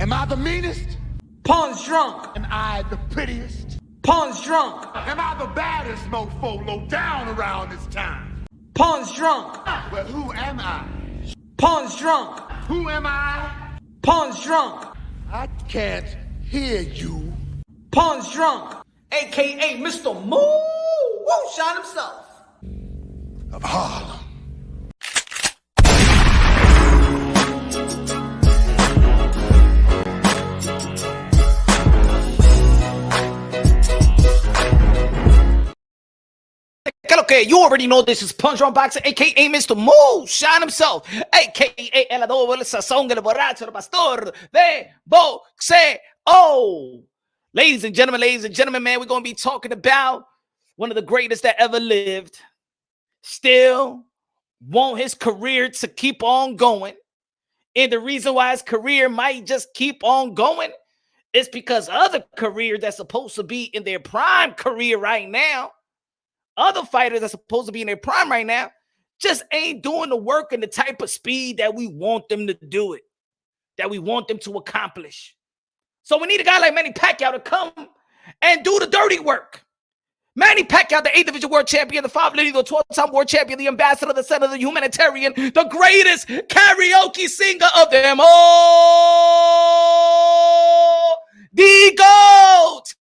Am I the meanest? Pawn's drunk. Am I the prettiest? Pawn's drunk. Am I the baddest mofo low down around this town? Pawn's drunk. Well, who am I? Pawn's drunk. Who am I? Pawn's drunk. I can't hear you. Pawn's drunk. AKA Mr. Moo won't shine himself. Of Harlem. Okay, you already know this is Punch on Boxing, aka Mr. Moo Shine himself, aka el doble sazón el borracho, el pastor de boxeo. Ladies and gentlemen, man, we're going to be talking about one of the greatest that ever lived. Still want his career to keep on going. And the reason why his career might just keep on going is because other careers that's supposed to be in their prime career right now, other fighters that's supposed to be in their prime right now, just ain't doing the work and the type of speed that we want them to do it, that we want them to accomplish. So we need a guy like Manny Pacquiao to come and do the dirty work. Manny Pacquiao, the 8th Division World Champion, the 5-time, the 12-time World Champion, the Ambassador, the Senator, the Humanitarian, the greatest karaoke singer of them all, the GOAT,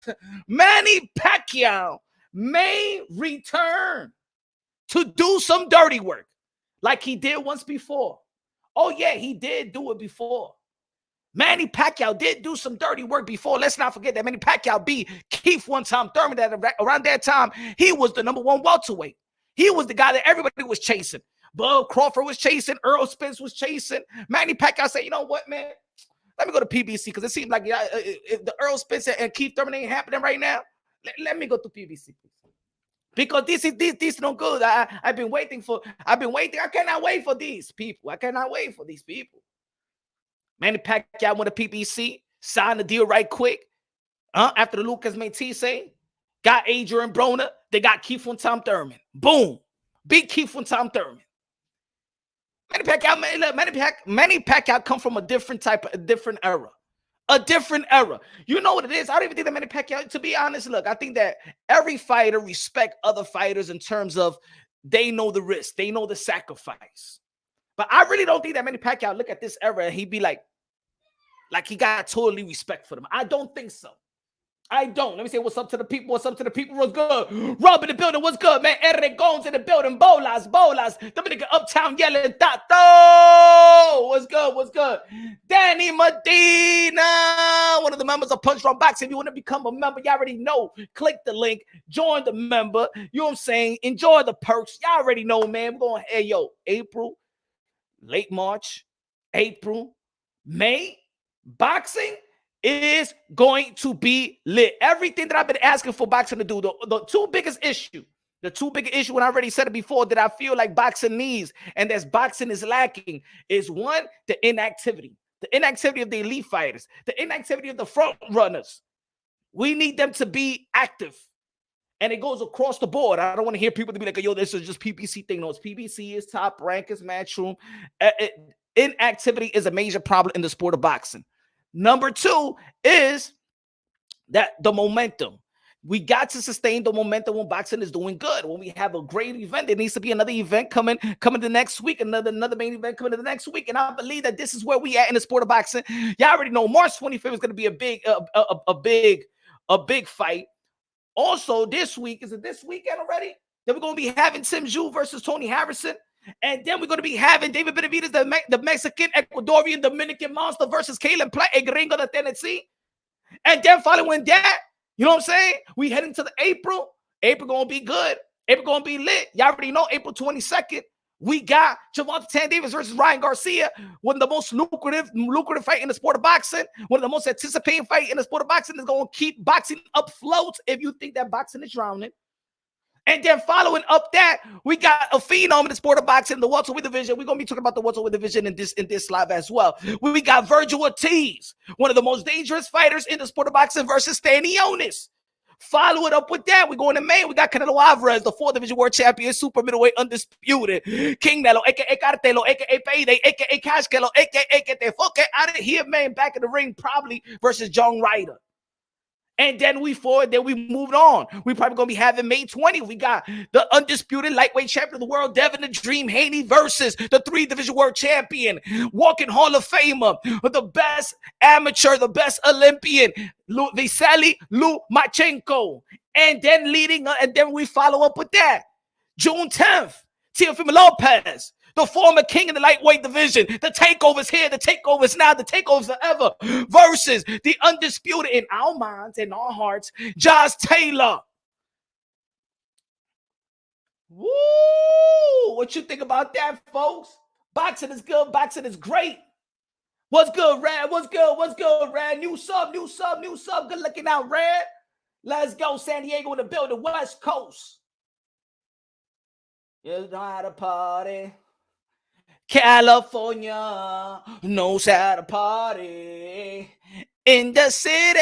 Manny Pacquiao, may return to do some dirty work like he did once before. Oh, yeah, he did do it before. Manny Pacquiao did do some dirty work before. Let's not forget that Manny Pacquiao beat Keith Thurman. That around that time, he was the #1 welterweight. He was the guy that everybody was chasing. Crawford was chasing. Errol, Spence was chasing. Manny Pacquiao said, you know what, man? Let me go to PBC because it seems like if the Errol, Spence, and Keith Thurman ain't happening right now. Let me go to PBC, please. Because this is no good. I've been waiting. I cannot wait for these people. Manny Pacquiao went to PBC, signed the deal right quick. After the Lucas Metise, got Adrian Broner, they got Keith Thurman. Boom. Beat Keith Thurman. Manny Pacquiao come from a different era. A different era. You know what it is? I don't even think that Manny Pacquiao, to be honest, look, I think that every fighter respect other fighters in terms of they know the risk, they know the sacrifice. But I really don't think that Manny Pacquiao look at this era and he'd be like he got totally respect for them. I don't think so. I don't. Let me say what's up to the people. What's up to the people? What's good? Rob in the building. What's good, man? Errol's in the building. Bolas. Dominican Uptown yelling. Tato. What's good? Danny Medina, one of the members of Punch Drunk Boxing. If you want to become a member, you already know. Click the link. Join the member. You know what I'm saying? Enjoy the perks. Y'all already know, man. We're going, hey, yo, April, late March, April, May, boxing is going to be lit. Everything that I've been asking for boxing to do, the two biggest issue when I already said it before that I feel like boxing needs and that boxing is lacking is one, the inactivity of the elite fighters, the inactivity of the front runners. We need them to be active. And it goes across the board. I don't want to hear people to be like, yo, this is just PBC thing. No, it's PBC, is Top Rank, is Matchroom. Inactivity is a major problem in the sport of boxing. Number two is that the momentum. We got to sustain the momentum when boxing is doing good. When we have a great event, there needs to be another event coming the next week, another main event coming the next week. And I believe that this is where we at in the sport of boxing. Y'all already know March 25th is going to be a big fight. Also, this week, is it this weekend already? Then we're going to be having Tim Zhu versus Tony Harrison. And then we're going to be having David Benavidez, the Mexican, Ecuadorian, Dominican monster versus Kalen Platt, a gringo de Tennessee. And then following that, you know what I'm saying? We heading to the April. April going to be good. April going to be lit. Y'all already know April 22nd. We got Gervonta Tank Davis versus Ryan Garcia, one of the most lucrative fight in the sport of boxing, one of the most anticipated fight in the sport of boxing is going to keep boxing afloat if you think that boxing is drowning. And then following up that, we got a phenom in the sport of boxing, the welterweight division. We're going to be talking about the welterweight division in this live as well. We got Virgil Ortiz, one of the most dangerous fighters in the sport of boxing versus Stanionis. Follow it up with that. We're going to Maine. We got Canelo Alvarez, the 4th Division World Champion, super middleweight, undisputed. King Nelo, a.k.a. Cartelo, a.k.a. Payday, a.k.a. Cash Kelo, a.k.a. Get the fuck out of here, man. Back in the ring, probably versus John Ryder. And then we moved on. We probably gonna be having May 20. We got the undisputed lightweight champion of the world, Devin the Dream Haney, versus the 3 Division World Champion, walking Hall of Famer, the best amateur, the best Olympian, Visely Lomachenko. And then we follow up with that. June 10th, Teofimo Lopez, the former king in the lightweight division. The takeover's here. The takeover's now. The takeover's forever. Versus the undisputed in our minds, in our hearts, Josh Taylor. Woo! What you think about that, folks? Boxing is good. Boxing is great. What's good, Red? What's good? What's good, Red? New sub. Good looking out, Red. Let's go, San Diego in the building. West Coast. You know how to party. California knows how to party in the city.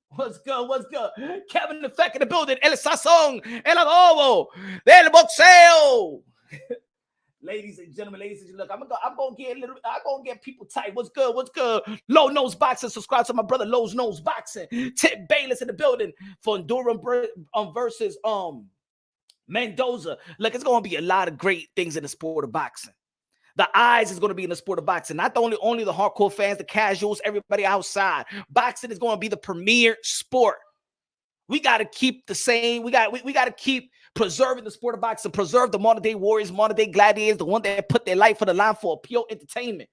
What's good? What's good? Kevin the Feck in the building. El Sazón, El Adobo, del Boxeo. Ladies and gentlemen, look, I'm gonna get people tight. What's good? What's good? Low Nose Boxing. Subscribe to my brother Low Nose Boxing. Tip Bayless in the building for Durham versus Mendoza. Look, it's going to be a lot of great things in the sport of boxing. The eyes is going to be in the sport of boxing. Not only the hardcore fans, the casuals, everybody outside. Boxing is going to be the premier sport. We got to keep the same. We got to keep preserving the sport of boxing. Preserve the modern day warriors, modern day gladiators, the one that put their life on the line for pure entertainment.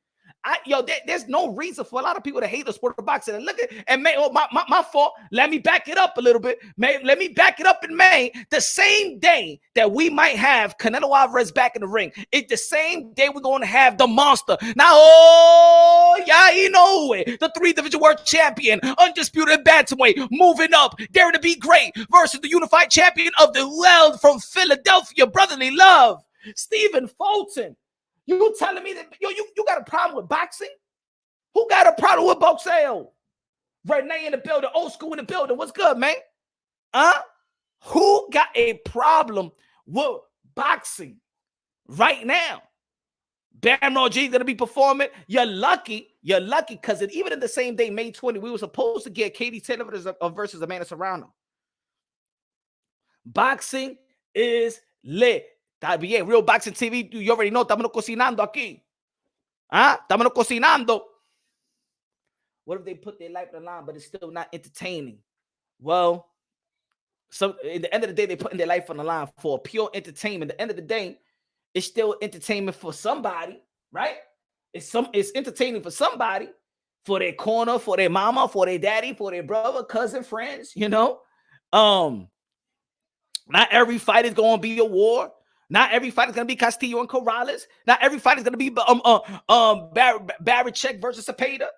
There's no reason for a lot of people to hate the sport of boxing. And look at, and May, my fault. Let me back it up a little bit. Let me back it up in May. The same day that we might have Canelo Alvarez back in the ring, it's the same day we're going to have the monster. Now, you know it. The 3 Division World Champion, undisputed bantamweight, moving up, daring to be great, versus the unified champion of the world from Philadelphia, brotherly love, Stephen Fulton. You telling me that you got a problem with boxing? Who got a problem with boxing? Renee in the building, old school in the building. What's good, man? Who got a problem with boxing right now? Bam G is gonna be performing. You're lucky, because even in the same day, May 20, we were supposed to get Katie Taylor versus Amanda Serrano. Boxing is lit. Está bien, Real Boxing TV, you already know, estamos cocinando aquí. Estamos cocinando. What if they put their life on the line, but it's still not entertaining? Well, so at the end of the day, they're putting their life on the line for pure entertainment. At the end of the day, it's still entertainment for somebody, right? It's entertaining for somebody, for their corner, for their mama, for their daddy, for their brother, cousin, friends, you know? Not every fight is going to be a war. Not every fight is going to be Castillo and Corrales. Not every fight is going to be Barichek versus Cepeda.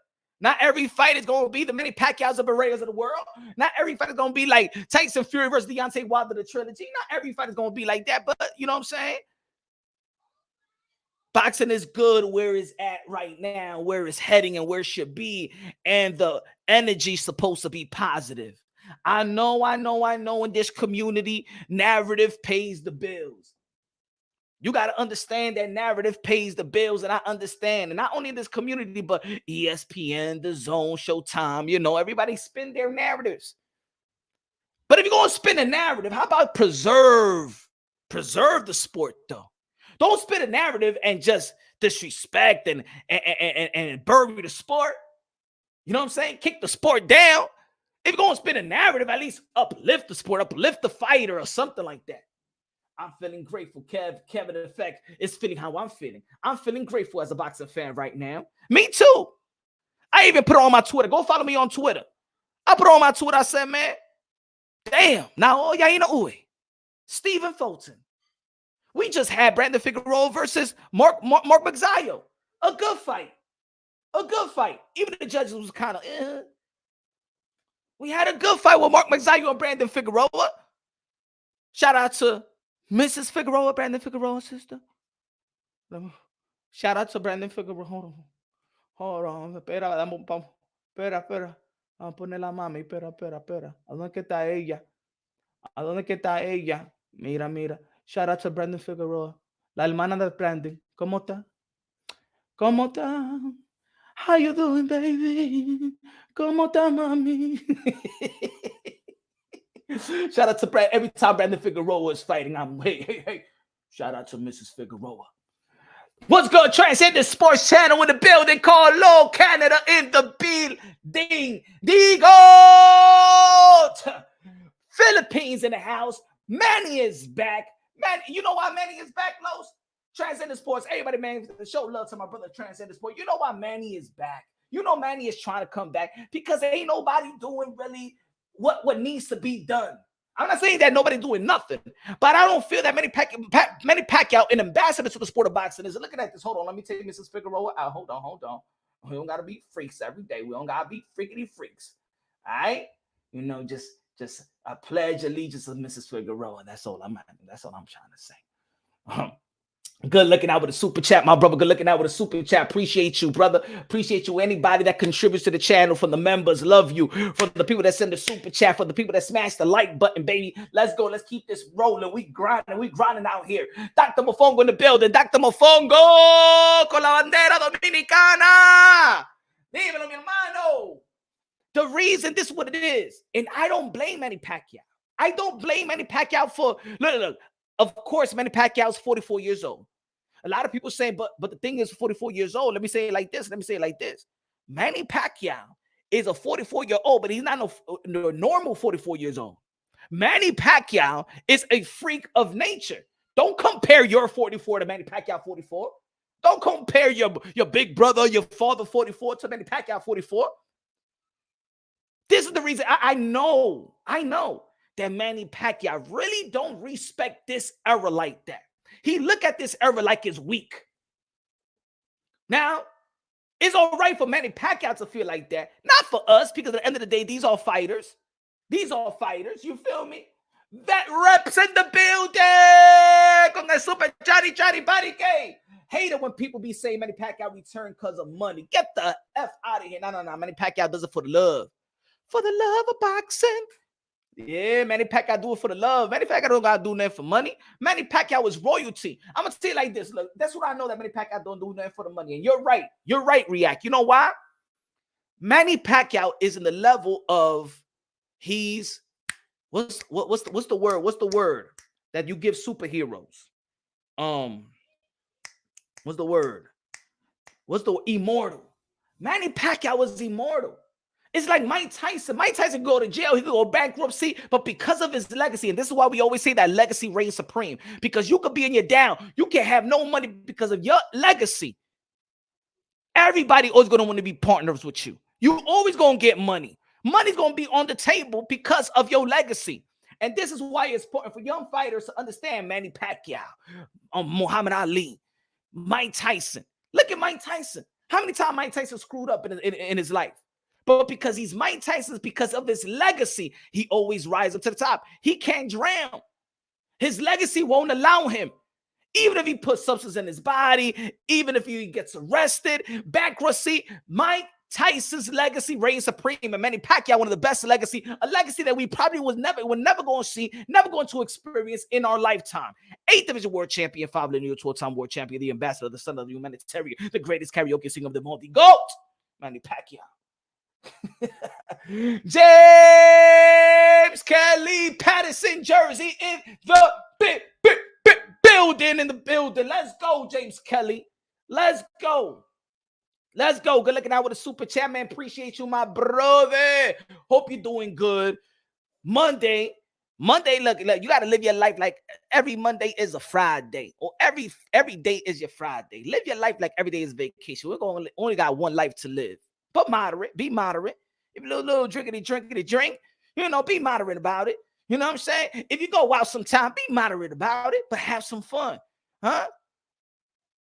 Not every fight is going to be the Manny Pacquiaos and Barreras of the world. Not every fight is going to be like Tyson Fury versus Deontay Wilder, the trilogy. Not every fight is going to be like that, but you know what I'm saying? Boxing is good where it's at right now, where it's heading and where it should be, and the energy's supposed to be positive. I know in this community, narrative pays the bills. You got to understand that narrative pays the bills, and I understand. And not only in this community, but ESPN, The Zone, Showtime, you know, everybody spin their narratives. But if you're going to spin a narrative, how about preserve the sport, though? Don't spin a narrative and just disrespect and bury the sport. You know what I'm saying? Kick the sport down. If you're going to spin a narrative, at least uplift the sport, uplift the fighter or something like that. I'm feeling grateful. Kevin Effect is feeling how I'm feeling. I'm feeling grateful as a boxing fan right now. Me too. I even put it on my Twitter. Go follow me on Twitter. I put it on my Twitter. I said, man, damn. Now, you know, Stephen Fulton. We just had Brandon Figueroa versus Mark Magsayo. A good fight. Even the judges was kind of, We had a good fight with Mark Magsayo and Brandon Figueroa. Shout out to Mrs. Figueroa, Brandon Figueroa's sister. Shout out to Brandon Figueroa. Hold on. Espera. Vamos a poner la mami. Espera. ¿A dónde que está ella? ¿A dónde que está ella? Mira. Shout out to Brandon Figueroa. La hermana de Brandon. ¿Cómo está? ¿Cómo está? How you doing, baby? ¿Cómo está, mami? Shout out to Brandon. Every time Brandon Figueroa is fighting, I'm hey. Shout out to Mrs. Figueroa. What's good? Transcendent Sports Channel in the building called Low Canada in the building. The GOAT! Philippines in the house. Manny is back. Man, you know why Manny is back, Los? Transcendent Sports. Everybody, man, show love to my brother Transcendent Sports. You know why Manny is back? You know Manny is trying to come back because ain't nobody doing really what needs to be done. I'm not saying that nobody doing nothing, but I don't feel that Manny Pacquiao, an ambassador to the sport of boxing, is looking at this. Hold on, let me take Mrs. Figueroa out. Hold on. We don't gotta be freaks every day. We don't gotta be freakity freaks. All right, you know, just a pledge allegiance to Mrs. Figueroa. That's all I'm trying to say. Good looking out with a super chat, my brother. Good looking out with a super chat. Appreciate you, brother. Appreciate you. Anybody that contributes to the channel, from the members, love you. For the people that send the super chat, for the people that smash the like button, baby. Let's go. Let's keep this rolling. We grinding out here. Dr. Mofongo in the building. Dr. Mofongo con la bandera dominicana. Dímelo, mi hermano. The reason, this is what it is. And I don't blame Manny Pacquiao. I don't blame Manny Pacquiao for, look. Of course, Manny Pacquiao is 44 years old. A lot of people saying, but the thing is 44 years old. Let me say it like this. Manny Pacquiao is a 44-year-old, but he's not no normal 44 years old. Manny Pacquiao is a freak of nature. Don't compare your 44 to Manny Pacquiao 44. Don't compare your big brother, your father 44 to Manny Pacquiao 44. This is the reason I know that Manny Pacquiao really don't respect this era like that. He look at this era like it's weak. Now, it's all right for Manny Pacquiao to feel like that. Not for us, because at the end of the day, these are fighters. You feel me? That reps in the building. Con el super chari body gay. Hate it when people be saying Manny Pacquiao returned because of money. Get the F out of here. No. Manny Pacquiao does it for the love. For the love of boxing. Yeah, Manny Pacquiao do it for the love. Manny Pacquiao don't gotta do nothing for money. Manny Pacquiao is royalty. I'm gonna tell you like this. Look, that's what I know, that Manny Pacquiao don't do nothing for the money. And you're right, React. You know why? Manny Pacquiao is in the level of he's what's the word? What's the word that you give superheroes? What's the word? What's the immortal? Manny Pacquiao was immortal. It's like Mike Tyson. Mike Tyson go to jail. He could go bankruptcy, but because of his legacy, and this is why we always say that legacy reigns supreme, because you could be in your down. You can't have no money because of your legacy. Everybody always going to want to be partners with you. You always going to get money. Money's going to be on the table because of your legacy. And this is why it's important for young fighters to understand Manny Pacquiao, Muhammad Ali, Mike Tyson. Look at Mike Tyson. How many times Mike Tyson screwed up in his life? But because he's Mike Tyson, because of his legacy, he always rises up to the top. He can't drown. His legacy won't allow him. Even if he puts substance in his body, even if he gets arrested, bankruptcy, Mike Tyson's legacy reigns supreme. And Manny Pacquiao, one of the best legacy, a legacy that we probably we're never going to see, never going to experience in our lifetime. 8th division world champion, 5 linear 12-time world champion, the ambassador, the son of the humanitarian, the greatest karaoke singer of them all, the GOAT, Manny Pacquiao. James Kelly Patterson jersey in the building. Let's go, James Kelly. Let's go. Good looking out with a super chat, man. Appreciate you, my brother. Hope you're doing good. Monday, look, you got to live your life like every Monday is a Friday, or every day is your Friday. Live your life like every day is vacation. We're going to only got one life to live. But be moderate. If you little drinkity drink, be moderate about it. You know what I'm saying? If you go out sometime, be moderate about it, but have some fun. Huh?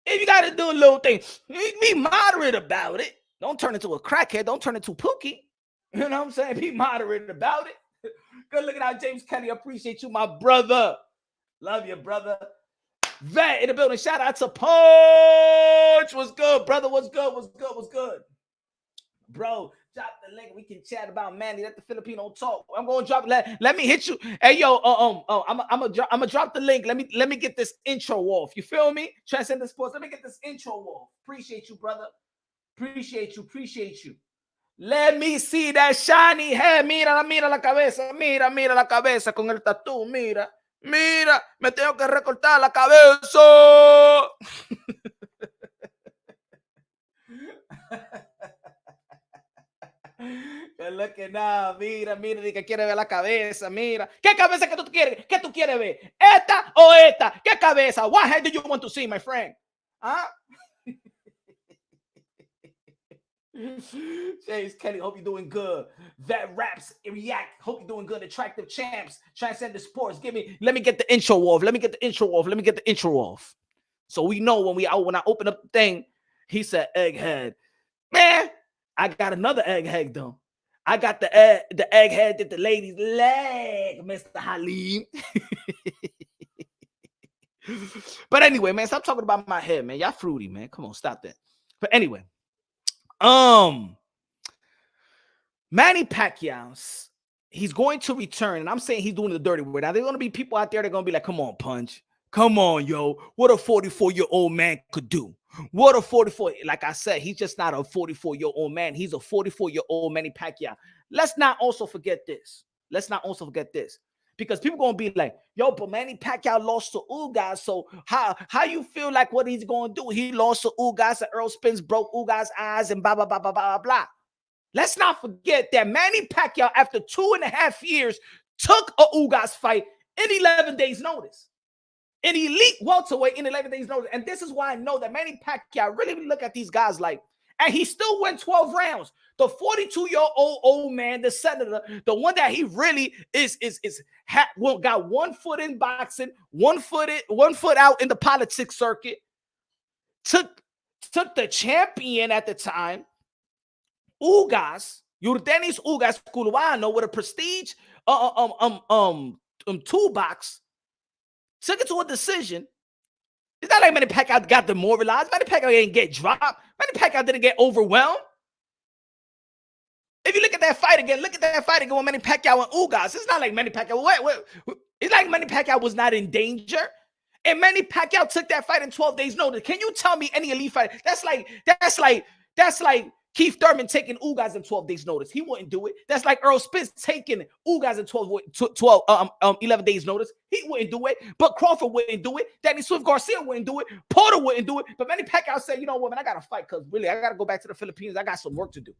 If you got to do a little thing, be moderate about it. Don't turn into a crackhead. Don't turn into Pookie. You know what I'm saying? Be moderate about it. Good looking out, James Kelly. Appreciate you, my brother. Love you, brother. Vet in the building. Shout out to Punch. What's good, brother? What's good? bro. Drop the link. We can chat about Manny. Let the Filipino talk. I'm going to drop. Let me hit you. Hey, yo, I'm gonna drop the link. Let me get this intro off. You feel me? Transcendent Sports. Let me get this intro off. Appreciate you, brother. Appreciate you. Let me see that shiny hair. Mira la cabeza. Mira la cabeza con el tatú. Mira, me tengo que recortar la cabeza. Lo que nada, mira, que quiere ver la cabeza, mira. ¿Qué cabeza que tú quieres? ¿Qué tú quieres ver? ¿Esta o esta? ¿Qué cabeza? What head do you want to see, my friend? ¿Ah? James Kelly, hope you're doing good. Vet Raps React, hope you're doing good. Attractive Champs, Transcendent Sports. Let me get the intro off. So we know when I open up the thing, he said egghead. Man, I got another egghead though. I got the egghead that the ladies leg, Mr. Halim. But anyway, man, stop talking about my head, man. Y'all fruity, man. Come on, stop that. But anyway, Manny Pacquiao, he's going to return, and I'm saying he's doing the dirty work. Now, there's going to be people out there that are going to be like, come on, Punch. Come on, yo. What a 44-year-old man could do. What a 44. Like I said, he's just not a 44-year-old man. He's a 44-year-old Manny Pacquiao. Let's not also forget this. Because people going to be like, yo, but Manny Pacquiao lost to Ugas. So how you feel like what he's going to do? He lost to Ugas and Errol Spence broke Ugas' eyes and blah, blah, blah, blah, blah, blah. Let's not forget that Manny Pacquiao, after 2.5 years, took a Ugas fight in 11 days' notice. An elite welterweight in 11 days' notice. And this is why I know that Manny Pacquiao really look at these guys like, and he still went 12 rounds. The 42-year-old old man, the senator, the one that he really got 1 foot in boxing, 1 foot out in the politics circuit, took the champion at the time, Ugas, Yordenis Ugas Cubano, with a prestige toolbox, took it to a decision. It's not like Manny Pacquiao got demoralized. Manny Pacquiao didn't get dropped. Manny Pacquiao didn't get overwhelmed. If you look at that fight again, with Manny Pacquiao and Ugas. It's not like Manny Pacquiao. It's like Manny Pacquiao was not in danger. And Manny Pacquiao took that fight in 12 days notice. Can you tell me any elite fighter? That's like Keith Thurman taking Ugas in 12 days notice. He wouldn't do it. That's like Errol Spence taking Ugas in 11 days notice. He wouldn't do it. But Crawford wouldn't do it. Danny Swift Garcia wouldn't do it. Porter wouldn't do it. But Manny Pacquiao said, you know what, man, I got to fight because really, I got to go back to the Philippines. I got some work to do.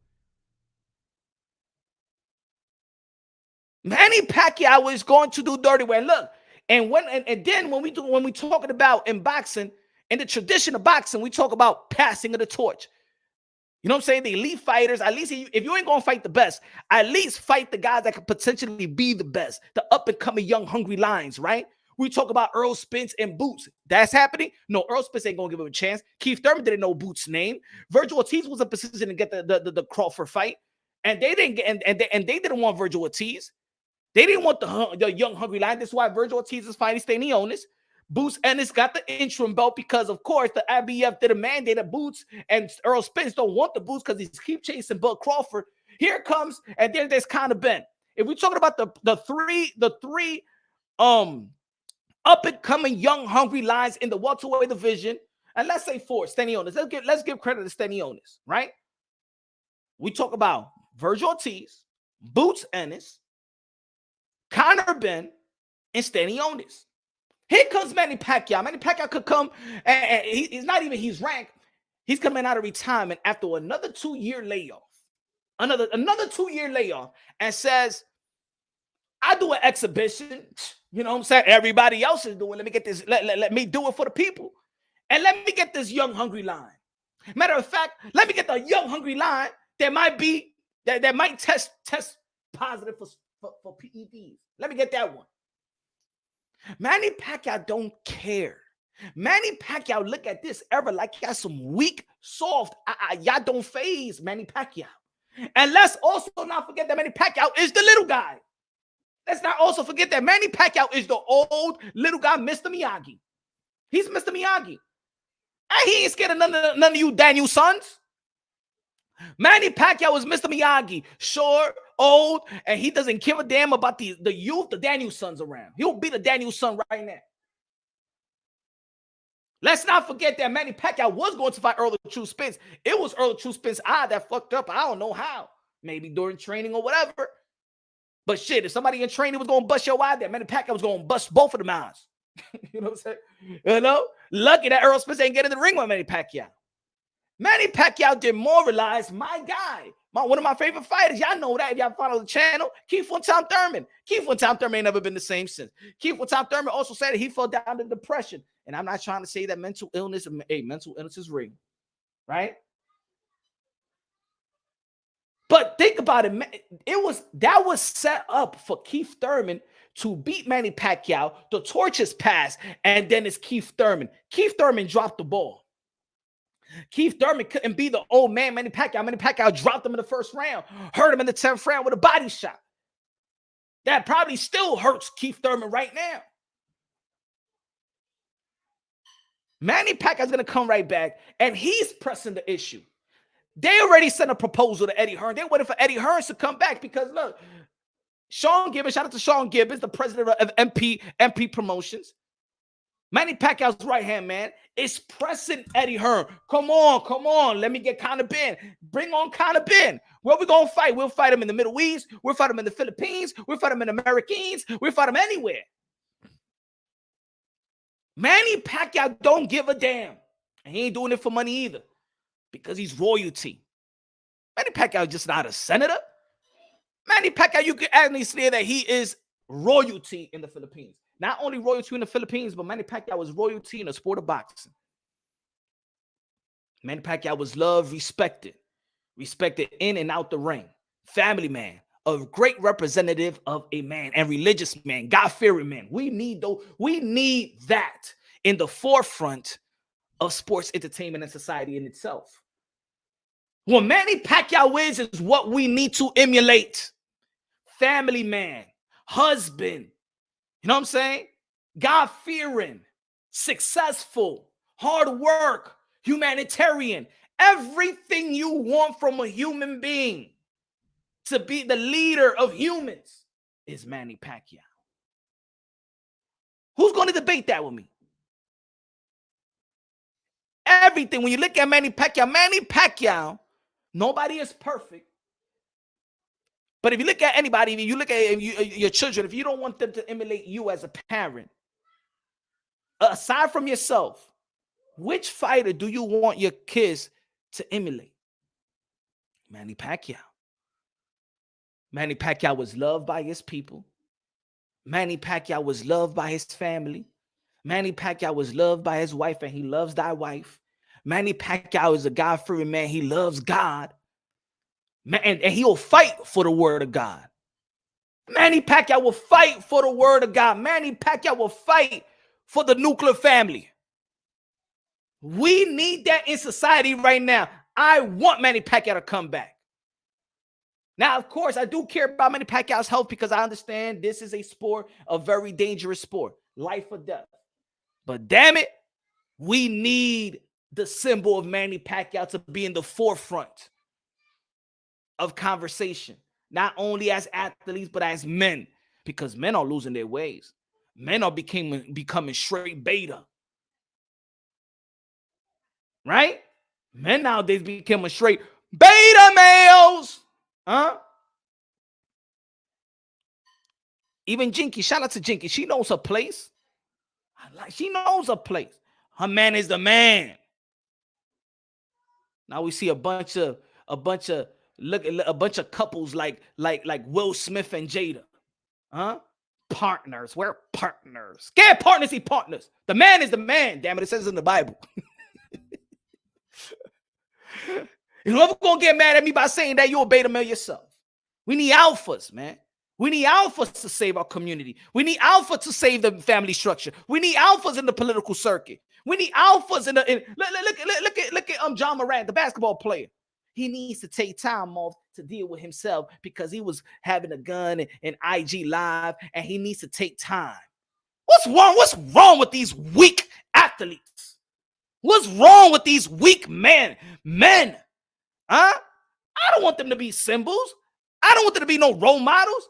Manny Pacquiao is going to do dirty work. Look, and then when we talking about in boxing, in the tradition of boxing, we talk about passing of the torch. You know what I'm saying? The elite fighters, at least if you ain't going to fight the best, at least fight the guys that could potentially be the best, the up-and-coming young, hungry lions, right? We talk about Errol Spence and Boots. That's happening? No, Errol Spence ain't going to give him a chance. Keith Thurman didn't know Boots' name. Virgil Ortiz was in position to get the Crawford fight, and they didn't get, and they didn't want Virgil Ortiz. They didn't want the young, hungry lion. That's why Virgil Ortiz is fighting Stanionis. Boots Ennis got the interim belt because, of course, the IBF did a mandate of Boots, and Errol Spence don't want the Boots because he's keep chasing Bud Crawford. Here it comes, and then there's kind of Benn. If we're talking about the three up and coming young hungry lions in the welterweight division, and let's say 4 Stanionis. Let's give credit to Stanionis, right? We talk about Virgil Ortiz, Boots Ennis, Conor Benn, and Stanionis. Here comes Manny Pacquiao. Manny Pacquiao could come, and he's not even his rank. He's coming out of retirement after another 2-year layoff. Another 2-year layoff, and says, I do an exhibition. You know what I'm saying? Everybody else is doing. Let me get this. Let me do it for the people. And let me get this young, hungry lion. Matter of fact, let me get the young, hungry lion that might be, that might test positive for PEDs. Let me get that one. Manny Pacquiao don't care. Manny Pacquiao look at this era like y'all some weak, soft. Y'all don't phase Manny Pacquiao. And let's also not forget that Manny Pacquiao is the little guy. Let's not also forget that Manny Pacquiao is the old little guy, Mr. Miyagi. He's Mr. Miyagi. And he ain't scared of none of you Daniel sons. Manny Pacquiao is Mr. Miyagi, short, old, and he doesn't give a damn about the youth, the Danielsons around. He'll be the Danielson right now. Let's not forget that Manny Pacquiao was going to fight Errol the True Spence. It was Errol the True Spence's eye that fucked up. I don't know how. Maybe during training or whatever. But shit, if somebody in training was going to bust your eye, that Manny Pacquiao was going to bust both of them eyes. You know what I'm saying? You know? Lucky that Errol Spence ain't getting in the ring with Manny Pacquiao. Manny Pacquiao demoralized my guy. One of my favorite fighters. Y'all know that if y'all follow the channel. Keith Thurman. Keith Thurman ain't never been the same since. Keith Thurman also said that he fell down to depression. And I'm not trying to say that mental illness is real. Right? But think about it. That was set up for Keith Thurman to beat Manny Pacquiao. The torch is passed. And then it's Keith Thurman. Keith Thurman dropped the ball. Keith Thurman couldn't be the old man Manny Pacquiao. Manny Pacquiao dropped him in the first round, hurt him in the 10th round with a body shot. That probably still hurts Keith Thurman right now. Manny Pacquiao is going to come right back, and he's pressing the issue. They already sent a proposal to Eddie Hearn. They waited for Eddie Hearn to come back because, look, Sean Gibbons, shout out to Sean Gibbons, the president of MP Promotions. Manny Pacquiao's right-hand man is pressing Eddie Hearn. Come on. Let me get Conor Benn. Bring on Conor Benn. Where we going to fight? We'll fight him in the Middle East. We'll fight him in the Philippines. We'll fight him in the Americans. We'll fight him anywhere. Manny Pacquiao don't give a damn. And he ain't doing it for money either because he's royalty. Manny Pacquiao is just not a senator. Manny Pacquiao, you can actually say that he is royalty in the Philippines. Not only royalty in the Philippines, but Manny Pacquiao was royalty in the sport of boxing. Manny Pacquiao was loved, respected in and out the ring. Family man, a great representative of a man and religious man, God-fearing man. We need that in the forefront of sports entertainment and society in itself. What Manny Pacquiao is what we need to emulate. Family man, husband. You know what I'm saying? God-fearing, successful, hard work, humanitarian. Everything you want from a human being to be the leader of humans is Manny Pacquiao. Who's going to debate that with me? Everything. When you look at Manny Pacquiao, nobody is perfect. But if you look at anybody, if you look at your children, if you don't want them to emulate you as a parent, aside from yourself, which fighter do you want your kids to emulate? Manny Pacquiao. Manny Pacquiao was loved by his people. Manny Pacquiao was loved by his family. Manny Pacquiao was loved by his wife, and he loves thy wife. Manny Pacquiao is a God-fearing man. He loves God. And he'll fight for the word of God. Manny Pacquiao will fight for the word of God. Manny Pacquiao will fight for the nuclear family. We need that in society right now. I want Manny Pacquiao to come back. Now, of course, I do care about Manny Pacquiao's health because I understand this is a sport, a very dangerous sport, life or death. But damn it, we need the symbol of Manny Pacquiao to be in the forefront of conversation, not only as athletes, but as men, because men are losing their ways. Men are becoming straight beta. Right? Men nowadays becoming straight beta males. Huh? Even Jinky, shout out to Jinky. She knows her place. She knows her place. Her man is the man. Now we see a bunch of couples like Will Smith and Jada. Huh? Partners. We're partners. Scared partners eat partners. The man is the man. Damn it, it says in the Bible. You're never gonna get mad at me by saying that you're a beta male yourself. We need alphas, man. We need alphas to save our community. We need alpha to save the family structure. We need alphas in the political circuit. We need alphas in the look at John Morant, the basketball player. He needs to take time off to deal with himself because he was having a gun and IG live, and he needs to take time. What's wrong? What's wrong with these weak athletes? What's wrong with these weak men? Huh? I don't want them to be symbols. I don't want there to be no role models.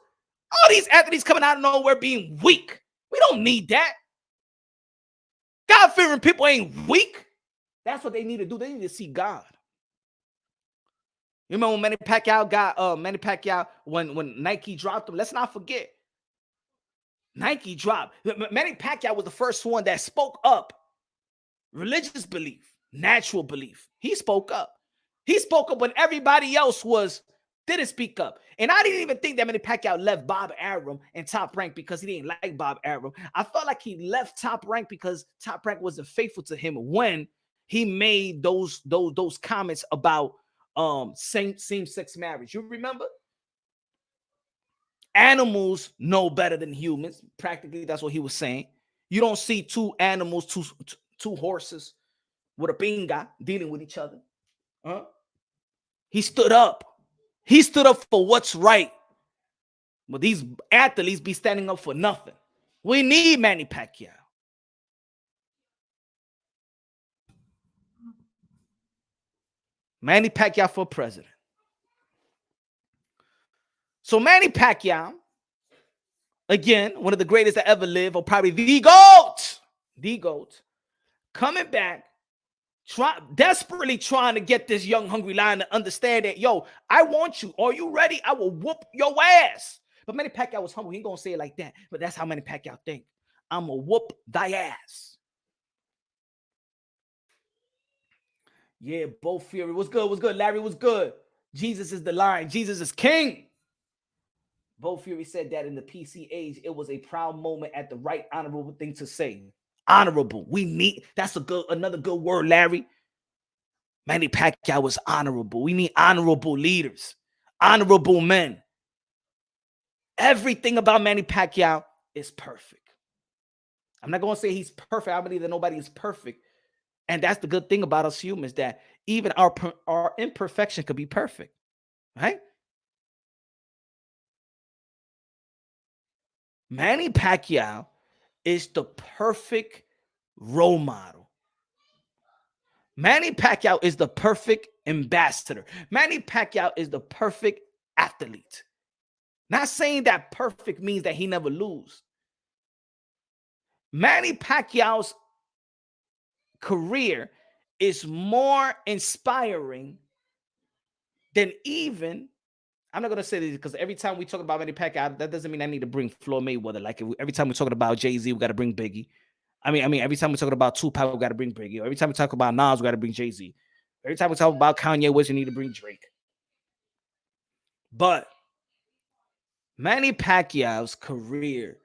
All these athletes coming out of nowhere being weak. We don't need that. God-fearing people ain't weak. That's what they need to do. They need to see God. You remember when Manny Pacquiao when Nike dropped him? Let's not forget. Nike dropped. Manny Pacquiao was the first one that spoke up. Religious belief, natural belief. He spoke up. He spoke up when everybody else didn't speak up. And I didn't even think that Manny Pacquiao left Bob Arum in Top Rank because he didn't like Bob Arum. I felt like he left Top Rank because Top Rank wasn't faithful to him when he made those comments about same-sex marriage. You remember? Animals know better than humans. Practically, that's what he was saying. You don't see two animals, two horses with a pinga dealing with each other. He stood up. He stood up for what's right. But these athletes be standing up for nothing. We need Manny Pacquiao. Manny Pacquiao for president. So Manny Pacquiao, again, one of the greatest that ever lived, or probably the GOAT, coming back, desperately trying to get this young, hungry lion to understand that, yo, I want you. Are you ready? I will whoop your ass. But Manny Pacquiao was humble. He ain't gonna say it like that. But that's how Manny Pacquiao think. I'm gonna whoop thy ass. Yeah, Bo Fury. What's good? What's good? Larry, what's good? Jesus is the lion. Jesus is king. Bo Fury said that in the PC age, it was a proud moment at the right honorable thing to say. Honorable. We need, that's another good word, Larry. Manny Pacquiao was honorable. We need honorable leaders, honorable men. Everything about Manny Pacquiao is perfect. I'm not going to say he's perfect. I believe that nobody is perfect. And that's the good thing about us humans, that even our imperfection could be perfect, right? Manny Pacquiao is the perfect role model. Manny Pacquiao is the perfect ambassador. Manny Pacquiao is the perfect athlete. Not saying that perfect means that he never lose. Manny Pacquiao's career is more inspiring than even, I'm not going to say this because every time we talk about Manny Pacquiao, that doesn't mean I need to bring Floyd Mayweather. Like every time we're talking about Jay-Z, we got to bring Biggie. I mean, every time we're talking about Tupac, we got to bring Biggie. Every time we talk about Nas, we got to bring Jay-Z. Every time we talk about Kanye West, we need to bring Drake. But Manny Pacquiao's career,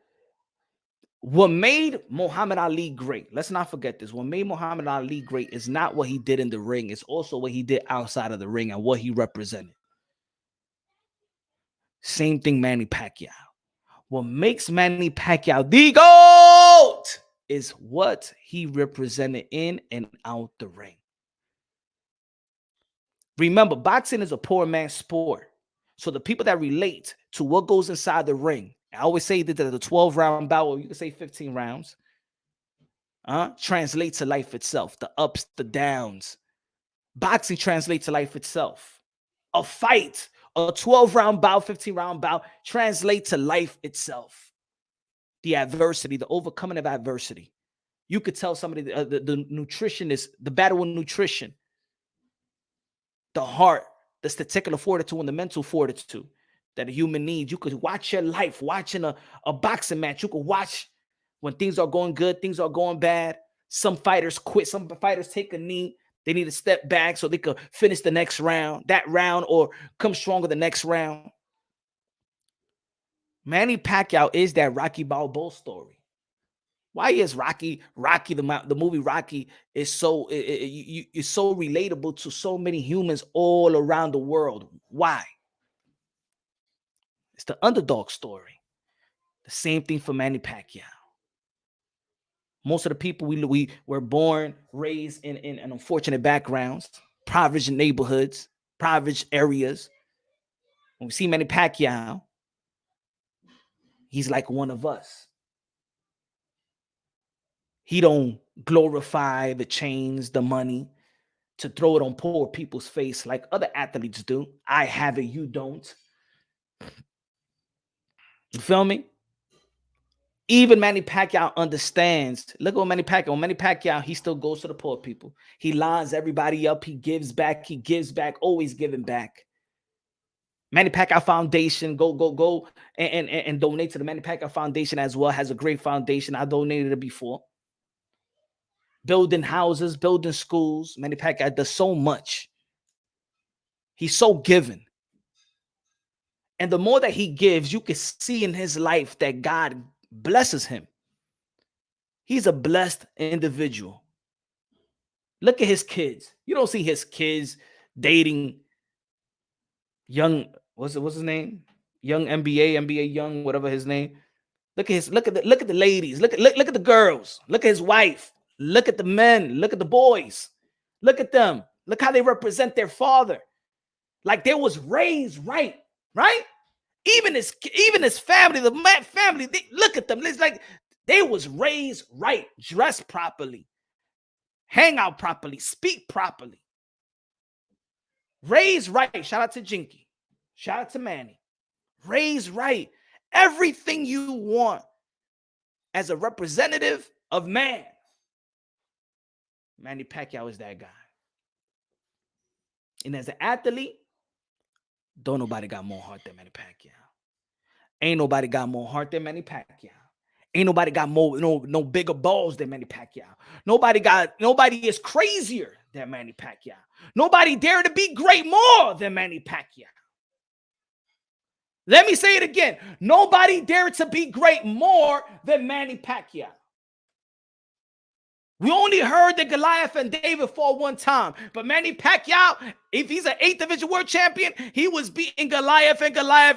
what made Muhammad Ali great, let's not forget this. What made Muhammad Ali great is not what he did in the ring. It's also what he did outside of the ring and what he represented. Same thing, Manny Pacquiao. What makes Manny Pacquiao the GOAT is what he represented in and out the ring. Remember, boxing is a poor man's sport. So the people that relate to what goes inside the ring, I always say that the 12-round bout, or you can say 15 rounds, translates to life itself. The ups, the downs. Boxing translates to life itself. A fight, a 12-round bout, 15-round bout, translates to life itself. The adversity, the overcoming of adversity. You could tell somebody, the nutritionist, the battle with nutrition, the heart, the statistical fortitude and the mental fortitude that a human needs. You could watch your life watching a boxing match. You could watch when things are going good, things are going bad. Some fighters quit. Some fighters take a knee. They need to step back so they could finish the next round, that round, or come stronger the next round. Manny Pacquiao is that Rocky Balboa story. Why is Rocky, the movie Rocky is so it's so relatable to so many humans all around the world? Why? It's the underdog story. The same thing for Manny Pacquiao. Most of the people we were born, raised in unfortunate backgrounds, impoverished neighborhoods, impoverished areas. When we see Manny Pacquiao, he's like one of us. He don't glorify the chains, the money. to throw it on poor people's face like other athletes do. I have it, you don't. You feel me? Even Manny Pacquiao understands. Look at what Manny Pacquiao. When Manny Pacquiao, he still goes to the poor people. He lines everybody up. He gives back. He gives back. Always giving back. Manny Pacquiao Foundation. Go and donate to the Manny Pacquiao Foundation as well. Has a great foundation. I donated it before. Building houses, building schools. Manny Pacquiao does so much. He's so giving. And the more that he gives, you can see in his life that God blesses him. He's a blessed individual. Look at his kids. You don't see his kids dating young, what's his name? Young NBA young, whatever his name. Look at the ladies. Look at the girls. Look at his wife. Look at the men. Look at the boys. Look at them. Look how they represent their father. Like they was raised right? Even his family, the man family, look at them. It's like they was raised right, dressed properly, hang out properly, speak properly. Raised right. Shout out to Jinky. Shout out to Manny. Raised right. Everything you want as a representative of man. Manny Pacquiao is that guy. And as an athlete, don't nobody got more heart than Manny Pacquiao. Ain't nobody got more heart than Manny Pacquiao. Ain't nobody got more no bigger balls than Manny Pacquiao. Nobody is crazier than Manny Pacquiao. Nobody dare to be great more than Manny Pacquiao. Let me say it again. Nobody dare to be great more than Manny Pacquiao. We only heard that Goliath and David fought one time. But Manny Pacquiao, if he's an 8th division world champion, he was beating Goliath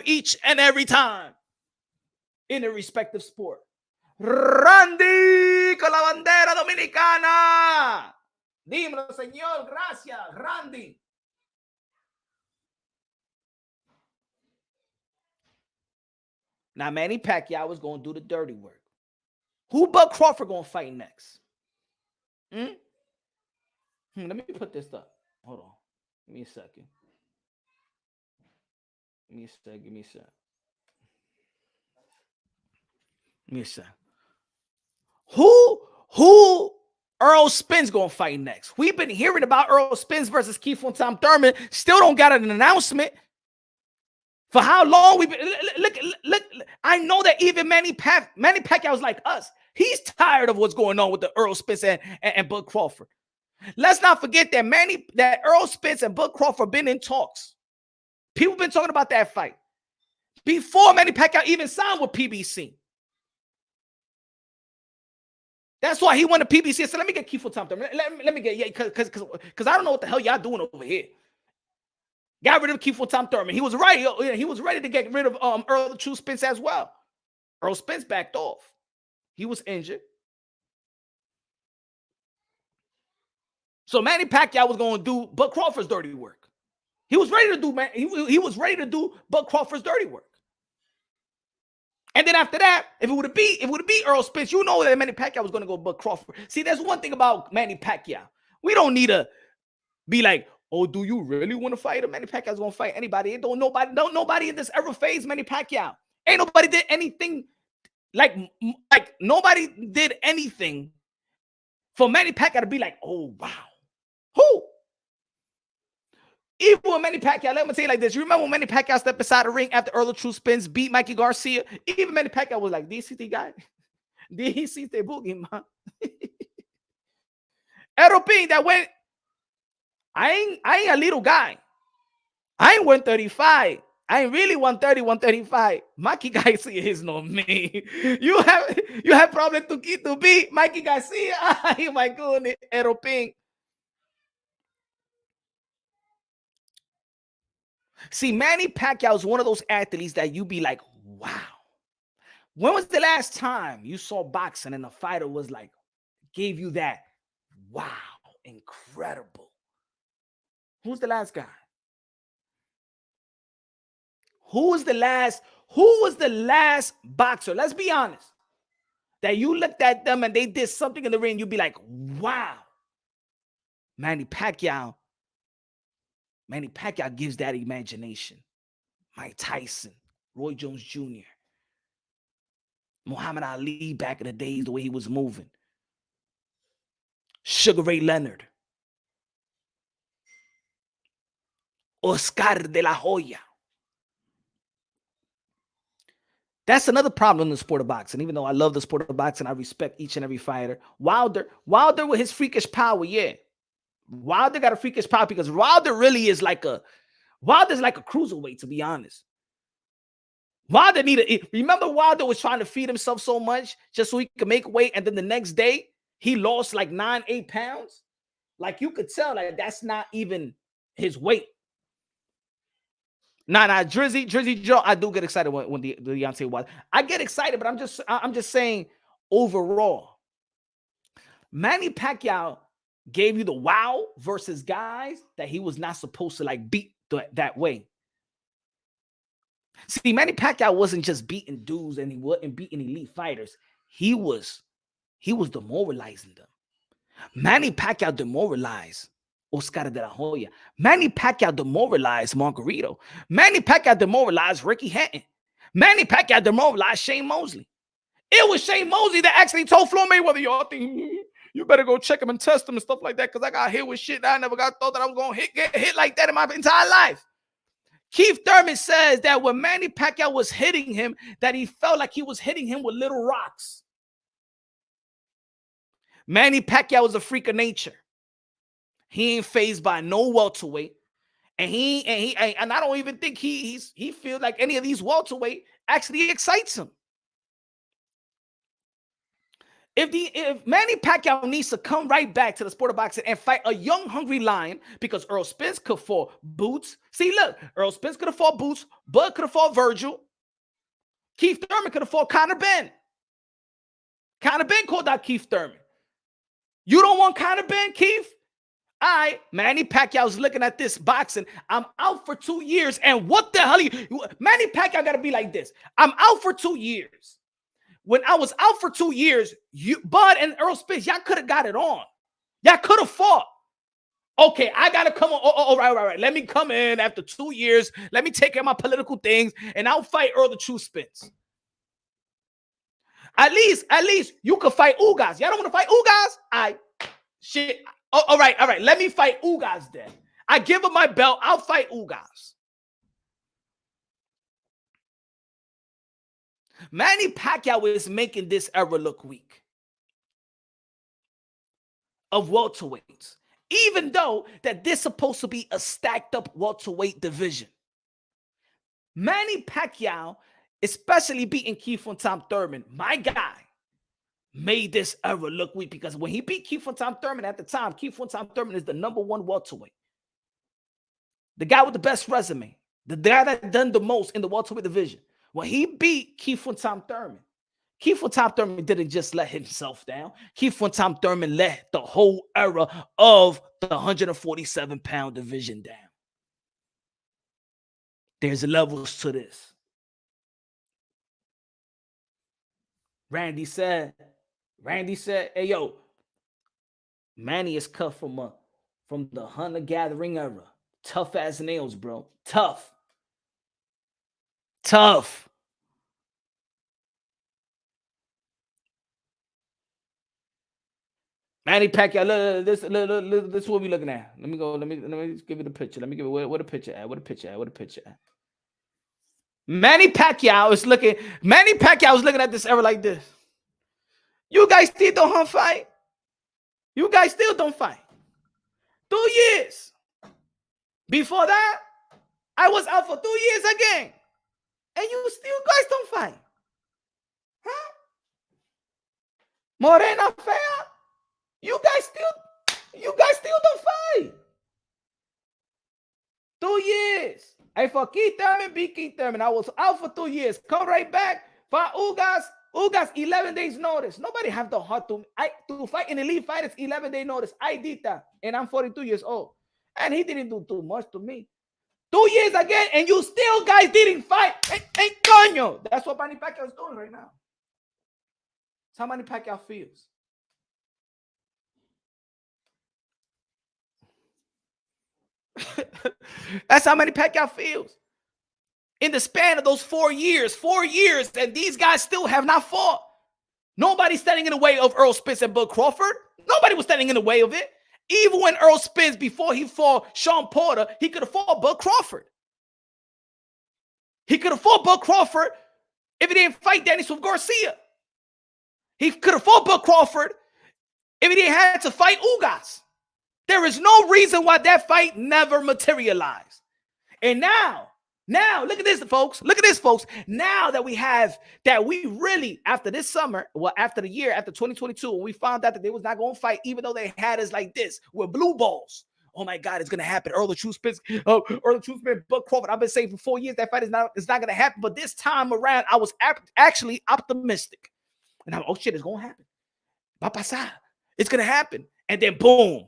each and every time in a respective sport. Randy con la bandera dominicana. Dímelo, señor. Gracias, Randy. Now, Manny Pacquiao was going to do the dirty work. Who but Crawford going to fight next? Let me put this up. Hold on. Give me a second. Give me a sec. Who Errol Spence gonna fight next? We've been hearing about Errol Spence versus Keith Thurman. Still don't got an announcement. For how long we've been look. I know that even Manny Pacquiao is like us. He's tired of what's going on with the Errol Spence and Bud Crawford. Let's not forget that Errol Spence and Bud Crawford been in talks. People been talking about that fight before Manny Pacquiao even signed with PBC. That's why he went to PBC and said, let me get Keith Thurman. Let me get, because I don't know what the hell y'all doing over here. Got rid of Keith Thurman. He was right. He was ready to get rid of Errol Spence as well. Errol Spence backed off. He was injured. So Manny Pacquiao was going to do Bud Crawford's dirty work. He was ready to do he was ready to do Bud Crawford's dirty work. And then after that, if it would have beat Errol Spence, you know that Manny Pacquiao was going to go Bud Crawford. See, there's one thing about Manny Pacquiao. We don't need to be like, oh, do you really want to fight him? Manny Pacquiao's going to fight anybody. Don't nobody in this ever phase Manny Pacquiao. Ain't nobody did anything like nobody did anything for Manny Pacquiao to be like, oh, wow. Who? Even when Manny Pacquiao, let me tell you like this. You remember when Manny Pacquiao stepped inside the ring after Errol Spence beat Mikey Garcia? Even Manny Pacquiao was like, did he see the guy? Did he see the boogie, man? Errol that went, I ain't a little guy. I ain't 135. I ain't really 130, 135. Mikey Garcia is not me. You have problem to beat Mikey Garcia. Ay, my goodness, Errol Ping. See, Manny Pacquiao is one of those athletes that you be like, wow. When was the last time you saw boxing and a fighter was like, gave you that, wow, incredible? Who's the last guy? Who was the last boxer? Let's be honest. That you looked at them and they did something in the ring, you'd be like, wow. Manny Pacquiao gives that imagination. Mike Tyson, Roy Jones Jr., Muhammad Ali back in the days, the way he was moving. Sugar Ray Leonard. Oscar de la Hoya. That's another problem in the sport of boxing. Even though I love the sport of boxing, I respect each and every fighter. Wilder with his freakish power, yeah. Wilder got a freakish power because Wilder really is Wilder's like a cruiserweight, to be honest. Wilder remember Wilder was trying to feed himself so much just so he could make weight, and then the next day he lost like 9-8 pounds. Like you could tell, like that's not even his weight. Nah, Drizzy Joe. I do get excited when the Deontay Wilder. I get excited, but I'm just saying overall, Manny Pacquiao gave you the wow versus guys that he was not supposed to like beat that way. See, Manny Pacquiao wasn't just beating dudes and he wasn't beating elite fighters. He was demoralizing them. Manny Pacquiao demoralized Oscar de la Hoya. Manny Pacquiao demoralized Margarito. Manny Pacquiao demoralized Ricky Hatton. Manny Pacquiao demoralized Shane Mosley. It was Shane Mosley that actually told Floyd Mayweather, yo, I think you better go check him and test him and stuff like that because I got hit with shit that I never thought that I was going to get hit like that in my entire life. Keith Thurman says that when Manny Pacquiao was hitting him, that he felt like he was hitting him with little rocks. Manny Pacquiao is a freak of nature. He ain't fazed by no welterweight. And I don't even think he feels like any of these welterweight actually excites him. If Manny Pacquiao needs to come right back to the sport of boxing and fight a young, hungry lion, because Errol Spence could fall Boots. See, look, Errol Spence could have fought Boots. Bud could have fought Virgil. Keith Thurman could have fought Conor Benn. Conor Benn called out Keith Thurman. You don't want Conor Benn, Keith? Manny Pacquiao's looking at this boxing. I'm out for 2 years. And what the hell? Manny Pacquiao got to be like this. I'm out for 2 years. When I was out for 2 years, Bud and Errol Spence, y'all could have got it on. Y'all could have fought. Okay, I got to come on. Oh, right. Let me come in after 2 years. Let me take care of my political things, and I'll fight Errol the True Spence. At least you could fight Ugas. Y'all don't want to fight Ugas? Shit. Oh, all right. Let me fight Ugas then. I give him my belt. I'll fight Ugas. Manny Pacquiao is making this era look weak of welterweights, even though that this is supposed to be a stacked up welterweight division. Manny Pacquiao, especially beating Keith Thurman, my guy, made this era look weak because when he beat Keith Thurman at the time, Keith Thurman is the #1 welterweight. The guy with the best resume, the guy that done the most in the welterweight division. When he beat Keith Thurman, Keith Thurman didn't just let himself down. Keith Thurman let the whole era of the 147-pound division down. There's levels to this. Randy said, hey, yo, Manny is cut from the hunter-gathering era. Tough as nails, bro. Tough. Manny Pacquiao, look, this is what we're looking at. Let me give you the picture. Let me give it where the picture at. Where the picture at? Manny Pacquiao is looking at this era like this. You guys still don't fight. You guys still don't fight. 2 years. Before that, I was out for 2 years again. And you still guys don't fight. Huh? Morena Fea, you guys still don't fight. 2 years. I fought Keith Thurman, beat Keith Thurman. I was out for 2 years. Come right back. Fought Ugas, 11 days notice. Nobody have the heart to fight an elite fighter. It's 11-day notice. I did that. And I'm 42 years old. And he didn't do too much to me. 2 years again, and you still guys didn't fight. Hey, coño. That's what Manny Pacquiao is doing right now. That's how Manny Pacquiao feels. That's how Manny Pacquiao feels. In the span of those 4 years, and these guys still have not fought. Nobody's standing in the way of Errol Spence and Bud Crawford. Nobody was standing in the way of it. Even when Errol Spence, before he fought Sean Porter, he could have fought Bud Crawford. He could have fought Bud Crawford if he didn't fight Danny Swift Garcia. He could have fought Bud Crawford if he didn't have to fight Ugas. There is no reason why that fight never materialized. And now, look at this, folks. Look at this, folks. Now that we really, after this summer, well, after the year, after 2022, when we found out that they was not going to fight, even though they had us like this, with blue balls. Oh my God, it's going to happen. Errol Spence, Bud Crawford. I've been saying for 4 years that fight is not going to happen. But this time around, I was actually optimistic. And I'm, oh shit, it's going to happen. Va pasar. It's going to happen. And then boom.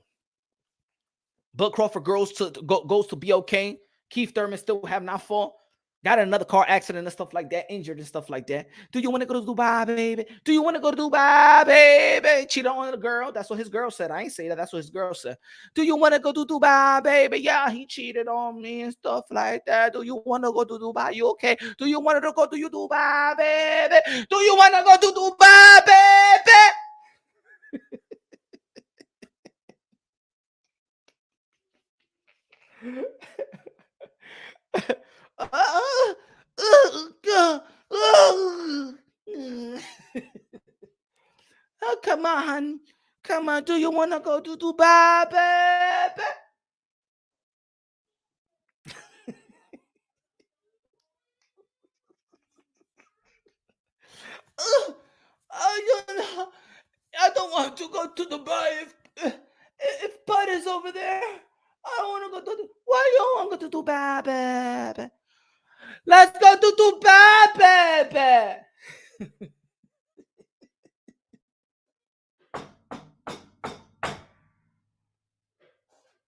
Bud Crawford goes to be okay. Keith Thurman still have not fought. Got in another car accident and stuff like that, injured and stuff like that. Do you want to go to Dubai, baby? Do you want to go to Dubai, baby? Cheat on the girl. That's what his girl said. I ain't say that. That's what his girl said. Do you want to go to Dubai, baby? Yeah, he cheated on me and stuff like that. Do you want to go to Dubai? You okay? Do you want to go to Dubai, baby? Do you want to go to Dubai, baby? Oh, come on. Come on. Do you want to go to Dubai, baby? I don't want to go to Dubai if Bud is over there. I want to go to why you don't want to go to Dubai, baby? Let's go to Dubai, baby.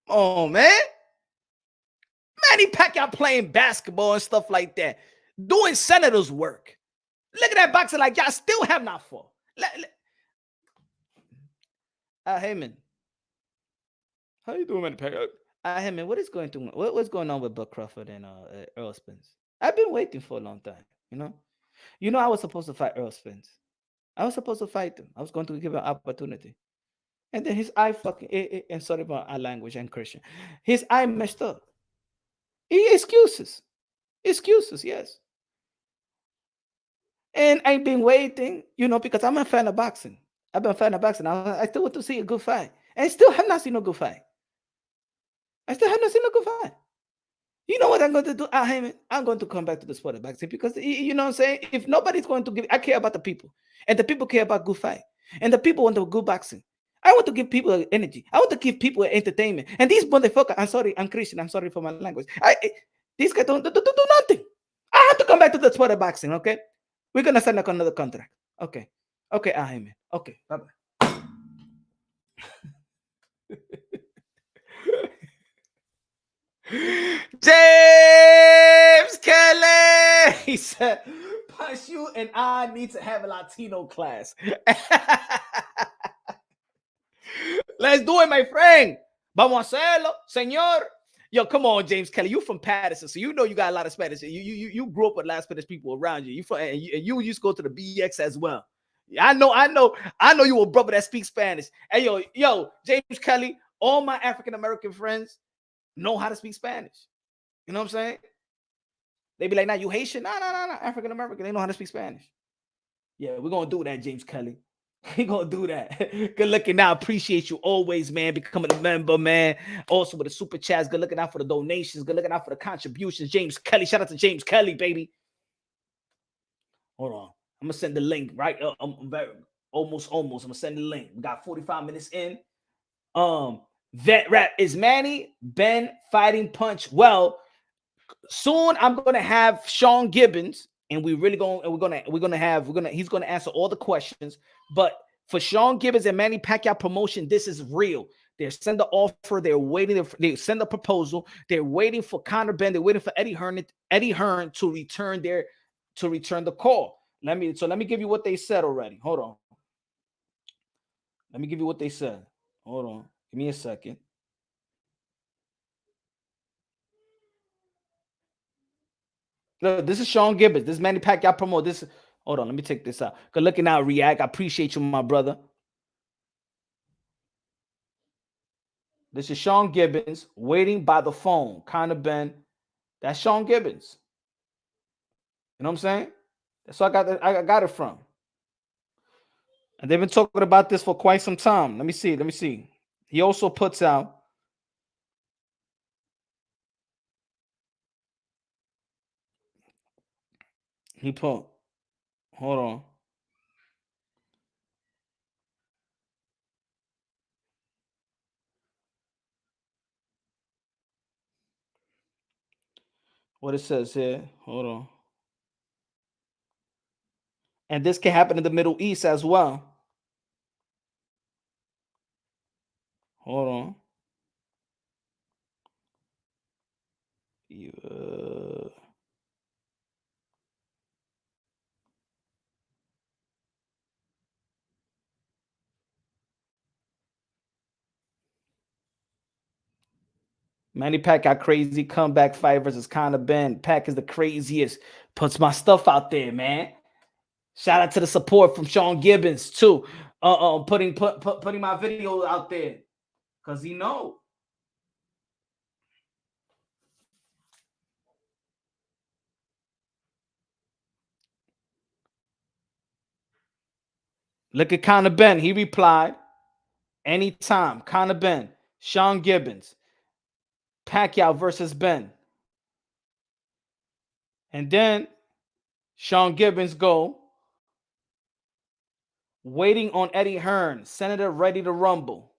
Oh, man. Manny Pacquiao playing basketball and stuff like that. Doing senator's work. Look at that boxer like y'all still have not fought. Hey, man. How you doing, Manny Pacquiao? Hey, man, what's going on with Bud Crawford and Errol Spence? I've been waiting for a long time, you know? You know I was supposed to fight Errol Spence. I was supposed to fight him. I was going to give him an opportunity. And then his eye fucking, and sorry about our language and Christian. His eye messed up. Excuses. Excuses, yes. And I've been waiting, you know, because I'm a fan of boxing. I've been a fan of boxing. I still want to see a good fight. And I still have not seen a good fight. You know what I'm going to do? I'm going to come back to the sport of boxing because, you know what I'm saying? If nobody's going to give, I care about the people. And the people care about good fight. And the people want the good boxing. I want to give people energy. I want to give people entertainment. And these motherfuckers, I'm sorry, I'm Christian. I'm sorry for my language. These guys don't do nothing. I have to come back to the sport of boxing, okay? We're going to sign up another contract. Okay. Okay, Ahmed. Okay, bye-bye. James Kelly! He said, Punch you and I need to have a Latino class. Let's do it, my friend. Vamos a hacerlo, señor. Yo, come on, James Kelly. You from Patterson, so you know you got a lot of Spanish. You grew up with a lot of Spanish people around you. You used to go to the BX as well. I know you a brother that speaks Spanish. Hey, yo, James Kelly, all my African American friends know how to speak Spanish. You know what I'm saying? They be like, nah, you Haitian? No, African American. They know how to speak Spanish. Yeah, we're gonna do that, James Kelly. We're gonna do that. Good looking out. Appreciate you always, man. Becoming a member, man. Also with the super chats. Good looking out for the donations. Good looking out for the contributions. James Kelly. Shout out to James Kelly, baby. Hold on. I'm gonna send the link right. I'm very almost. I'm gonna send the link. We got 45 minutes in. Vet rap is Manny Benn fighting punch. Well, soon I'm gonna have Sean Gibbons, and he's gonna answer all the questions. But for Sean Gibbons and Manny Pacquiao promotion, this is real. They send the offer. They're waiting. They send the proposal. They're waiting for Conor Benn. They're waiting for Eddie Hearn to return the call. Let me give you what they said already. Hold on. Let me give you what they said. Hold on. Give me a second. Look, this is Sean Gibbons. This is Manny Pacquiao promo. This. Hold on, let me take this out. Good looking out, React. I appreciate you, my brother. This is Sean Gibbons waiting by the phone. Kind of Ben. That's Sean Gibbons. You know what I'm saying? That's where I got it from. And they've been talking about this for quite some time. Let me see. Let me see. He also puts out. He put. Hold on. What it says here. Hold on. And this can happen in the Middle East as well. Hold on. Manny Pacquiao crazy comeback fight versus Conor Benn. Pac is the craziest. Puts my stuff out there, man. Shout out to the support from Sean Gibbons too. Putting my video out there because he know. Look at Conor Benn. He replied, anytime. Conor Benn, Sean Gibbons, Pacquiao versus Benn. And then Sean Gibbons go, waiting on Eddie Hearn, Senator ready to rumble.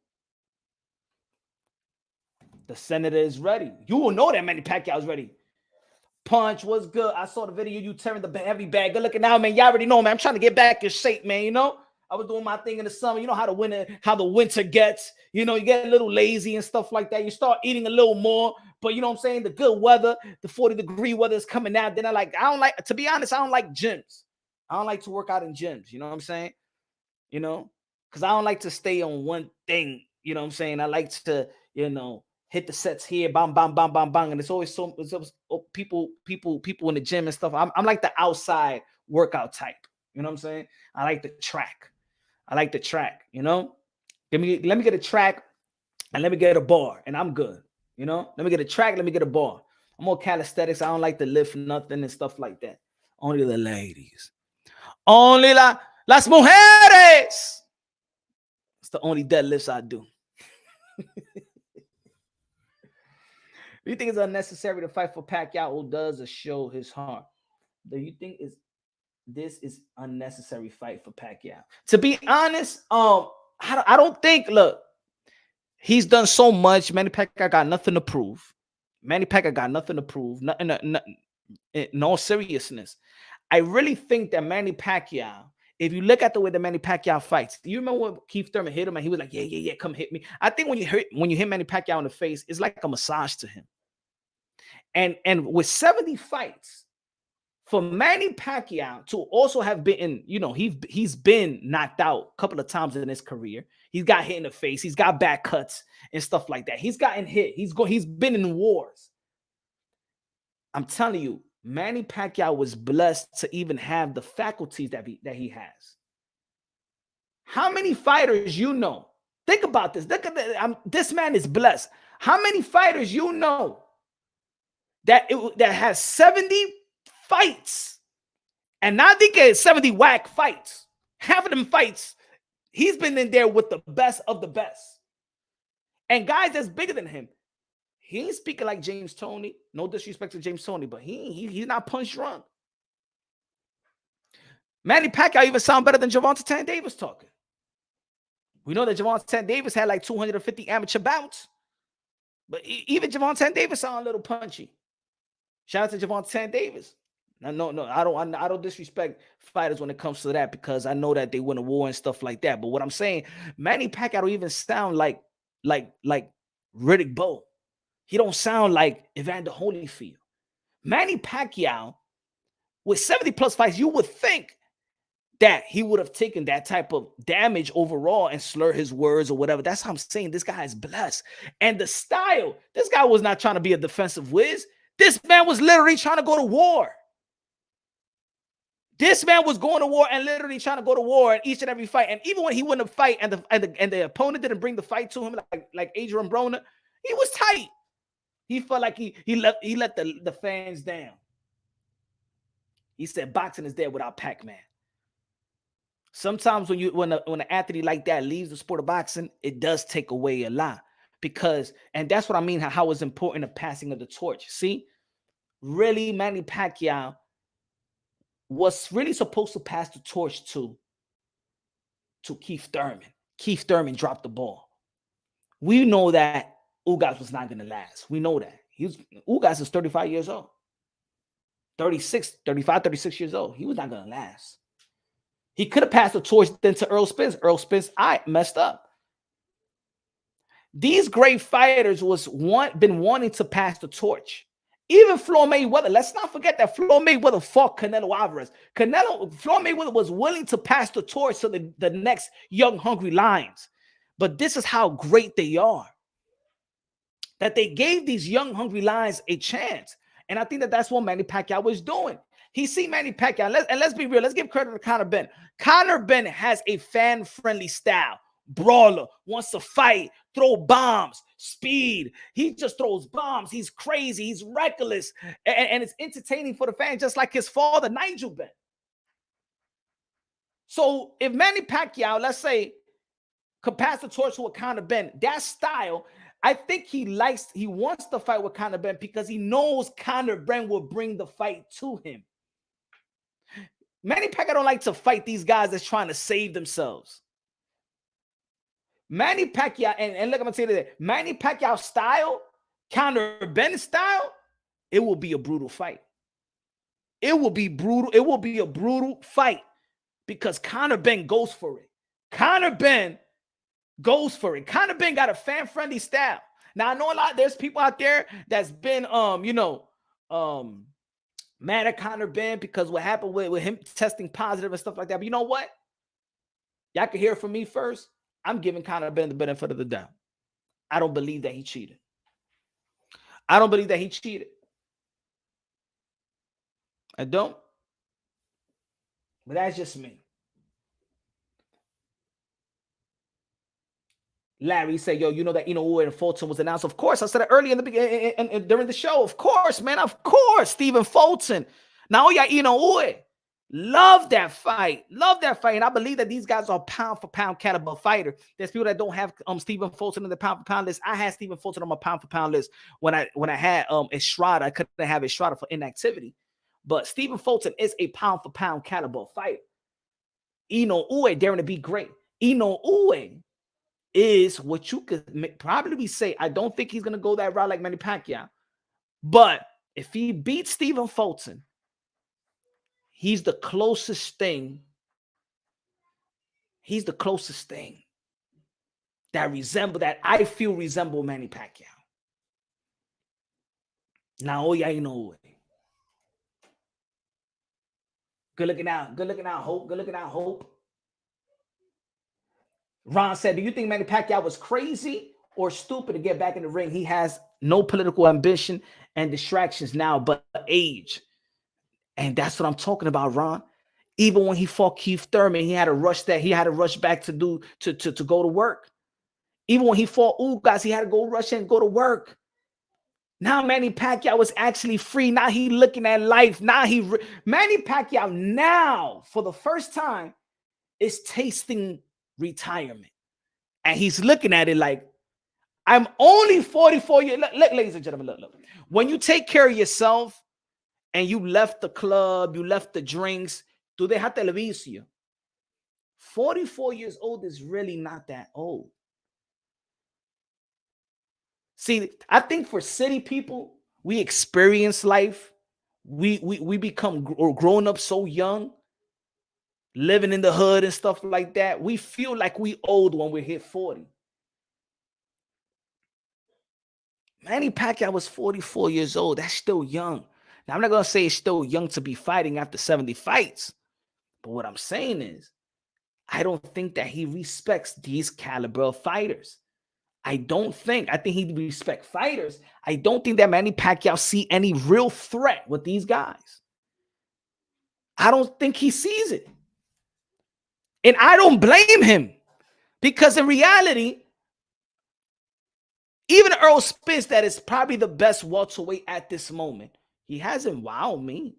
The Senator is ready. You will know that Manny Pacquiao is ready. Punch was good. I saw the video. You tearing the heavy bag. Good looking out, man. Y'all already know, man. I'm trying to get back in shape, man. You know, I was doing my thing in the summer. You know how the winter gets. You know, you get a little lazy and stuff like that. You start eating a little more. But you know what I'm saying? The good weather, the 40-degree weather is coming out. Then to be honest, I don't like gyms. I don't like to work out in gyms. You know what I'm saying? You know, because I don't like to stay on one thing. You know what I'm saying? I like to, you know, hit the sets here, bang, bang, bang, bang, bang. And it's always people in the gym and stuff. I'm like the outside workout type. You know what I'm saying? I like the track. You know? Let me get a track and let me get a bar and I'm good. You know? Let me get a track, let me get a bar. I'm more calisthenics. I don't like to lift nothing and stuff like that. Only the ladies. Only las mujeres. It's the only deadlifts I do. Do you think it's unnecessary to fight for Pacquiao, or does it show his heart? Do you think this is unnecessary fight for Pacquiao? To be honest, I don't think. Look, he's done so much. Manny Pacquiao got nothing to prove. Nothing, in all seriousness, I really think that Manny Pacquiao. If you look at the way that Manny Pacquiao fights, you remember when Keith Thurman hit him and he was like, yeah, come hit me. I think when you hit Manny Pacquiao in the face, it's like a massage to him. And with 70 fights, for Manny Pacquiao to also have been, you know, he's been knocked out a couple of times in his career. He's got hit in the face. He's got back cuts and stuff like that. He's gotten hit. He's been in wars. I'm telling you, Manny Pacquiao was blessed to even have the faculties that he has. How many fighters you know? Think about this. This man is blessed. How many fighters you know that has 70 fights, and not think it's 70 whack fights? Half of them fights, he's been in there with the best of the best, and guys that's bigger than him. He ain't speaking like James Toney. No disrespect to James Toney, but he's not punch drunk. Manny Pacquiao even sound better than Gervonta Tank Davis talking. We know that Gervonta Tank Davis had like 250 amateur bouts, but even Gervonta Tank Davis sound a little punchy. Shout out to Gervonta Tank Davis. No, I don't disrespect fighters when it comes to that, because I know that they win a war and stuff like that. But what I'm saying, Manny Pacquiao don't even sound like Riddick Bowe. He don't sound like Evander Holyfield. Manny Pacquiao, with 70 plus fights, you would think that he would have taken that type of damage overall and slur his words or whatever. That's how I'm saying this guy is blessed. And the style, this guy was not trying to be a defensive whiz. This man was literally trying to go to war. This man was going to war and literally trying to go to war in each and every fight. And even when he wouldn't fight and the opponent didn't bring the fight to him, like Adrian Broner, he was tight. He felt like he let the fans down. He said boxing is dead without Pac-Man. Sometimes when an athlete like that leaves the sport of boxing, it does take away a lot. Because, and that's what I mean, how it's important the passing of the torch. See, really, Manny Pacquiao was really supposed to pass the torch to Keith Thurman. Keith Thurman dropped the ball. We know that Ugas was not going to last. We know that. Ugas is 35 years old. 36 years old. He was not going to last. He could have passed the torch then to Errol Spence. Errol Spence, I messed up. These great fighters been wanting to pass the torch. Even Floyd Mayweather. Let's not forget that Floyd Mayweather fought Canelo Alvarez. Floyd Mayweather was willing to pass the torch to the next young, hungry lions. But this is how great they are. That they gave these young, hungry lions a chance. And I think that that's what Manny Pacquiao was doing. He see Manny Pacquiao. Let's be real. Let's give credit to Conor Benn. Conor Benn has a fan-friendly style. Brawler, wants to fight, throw bombs, speed. He just throws bombs. He's crazy. He's reckless. And it's entertaining for the fans, just like his father, Nigel Benn. So if Manny Pacquiao, let's say, could pass the torch with Conor Benn, that style, I think he wants to fight with Conor Benn because he knows Conor Benn will bring the fight to him. Manny Pacquiao don't like to fight these guys that's trying to save themselves. Manny Pacquiao, and look, I'm going to tell you that Manny Pacquiao style, Conor Benn style, it will be a brutal fight. It will be brutal. It will be a brutal fight because Conor Benn goes for it. Conor Benn goes for it. Conor Benn got a fan-friendly style. Now, I know there's people out there that's been, mad at Conor Benn because what happened with him testing positive and stuff like that. But you know what? Y'all can hear it from me first. I'm giving Conor Benn the benefit of the doubt. I don't believe that he cheated. I don't believe that he cheated. I don't. But that's just me. Larry said, yo, you know that Inoue and Fulton was announced. Of course, I said it earlier in the beginning during the show. Of course, man. Of course, Stephen Fulton. Now, yeah, Inoue. Love that fight. Love that fight. And I believe that these guys are pound for pound caliber fighter. There's people that don't have Stephen Fulton in the pound for pound list. I had Stephen Fulton on my pound for pound list when I had Estrada. I couldn't have Estrada for inactivity. But Stephen Fulton is a pound for pound caliber fighter. Inoue daring to be great. Inoue is what you could probably say. I don't think he's going to go that route like Manny Pacquiao. But if he beats Stephen Fulton, he's the closest thing. He's the closest thing that I feel resemble Manny Pacquiao. Now, yeah, you know it. Good looking out. Good looking out, Hope. Good looking out, Hope. Ron said, do you think Manny Pacquiao was crazy or stupid to get back in the ring? He has no political ambition and distractions now, but age. And that's what I'm talking about, Ron. Even when he fought Keith Thurman, he had to rush back to go to work. Even when he fought Ugas, he had to go rush and go to work. Now Manny Pacquiao was actually free. Now he looking at life. Manny Pacquiao now, for the first time, is tasting retirement. And he's looking at it like, I'm only 44 years. Look, ladies and gentlemen, look. When you take care of yourself and you left the club, you left the drinks, tú dejaste el vicio. 44 years old is really not that old. See, I think for city people, we experience life. We become grown up so young, living in the hood and stuff like that. We feel like we old when we hit 40. Manny Pacquiao was 44 years old. That's still young. Now, I'm not going to say it's still young to be fighting after 70 fights. But what I'm saying is, I don't think that he respects these caliber of fighters. I think he respects fighters. I don't think that Manny Pacquiao see any real threat with these guys. I don't think he sees it. And I don't blame him, because in reality, even Errol Spence, that is probably the best welterweight at this moment, he hasn't wowed me.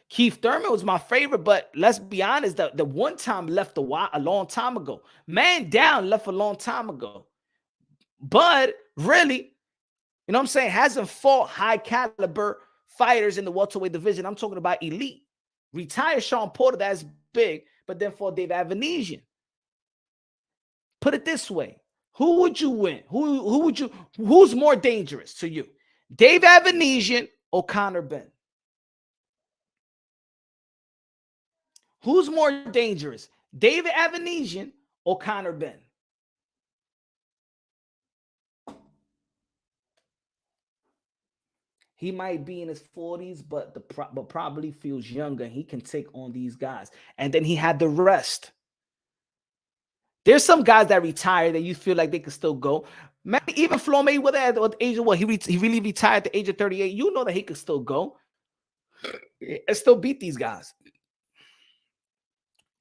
Keith Thurman was my favorite, but let's be honest, the one time left a long time ago. Man down left a long time ago. But really, you know what I'm saying, hasn't fought high caliber fighters in the welterweight division. I'm talking about elite. Retired Sean Porter, that's big, but then fought Dave Avanesian. Put it this way. Who would you win? Who's more dangerous to you? Dave Avanesian or Conor Benn? Who's more dangerous? David Avanesian or Conor Benn? He might be in his 40s, but probably feels younger. He can take on these guys. And then he had the rest. There's some guys that retire that you feel like they could still go. Man, even Floyd Mayweather at the age of what? He really retired at the age of 38. You know that he could still go and still beat these guys.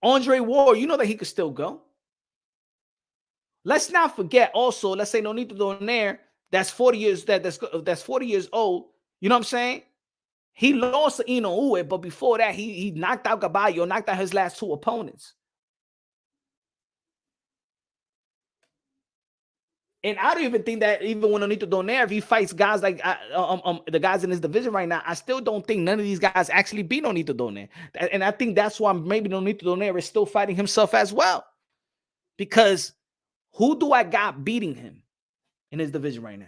Andre Ward, you know that he could still go. Let's not forget also, let's say Nonito Donaire, that's 40 years, that's 40 years old. You know what I'm saying? He lost to Inoue, but before that, he knocked out Caballo, knocked out his last two opponents. And I don't even think that even when Nonito Donaire, if he fights guys like the guys in his division right now, I still don't think none of these guys actually beat Nonito Donaire. And I think that's why maybe Nonito Donaire is still fighting himself as well. Because who do I got beating him in his division right now?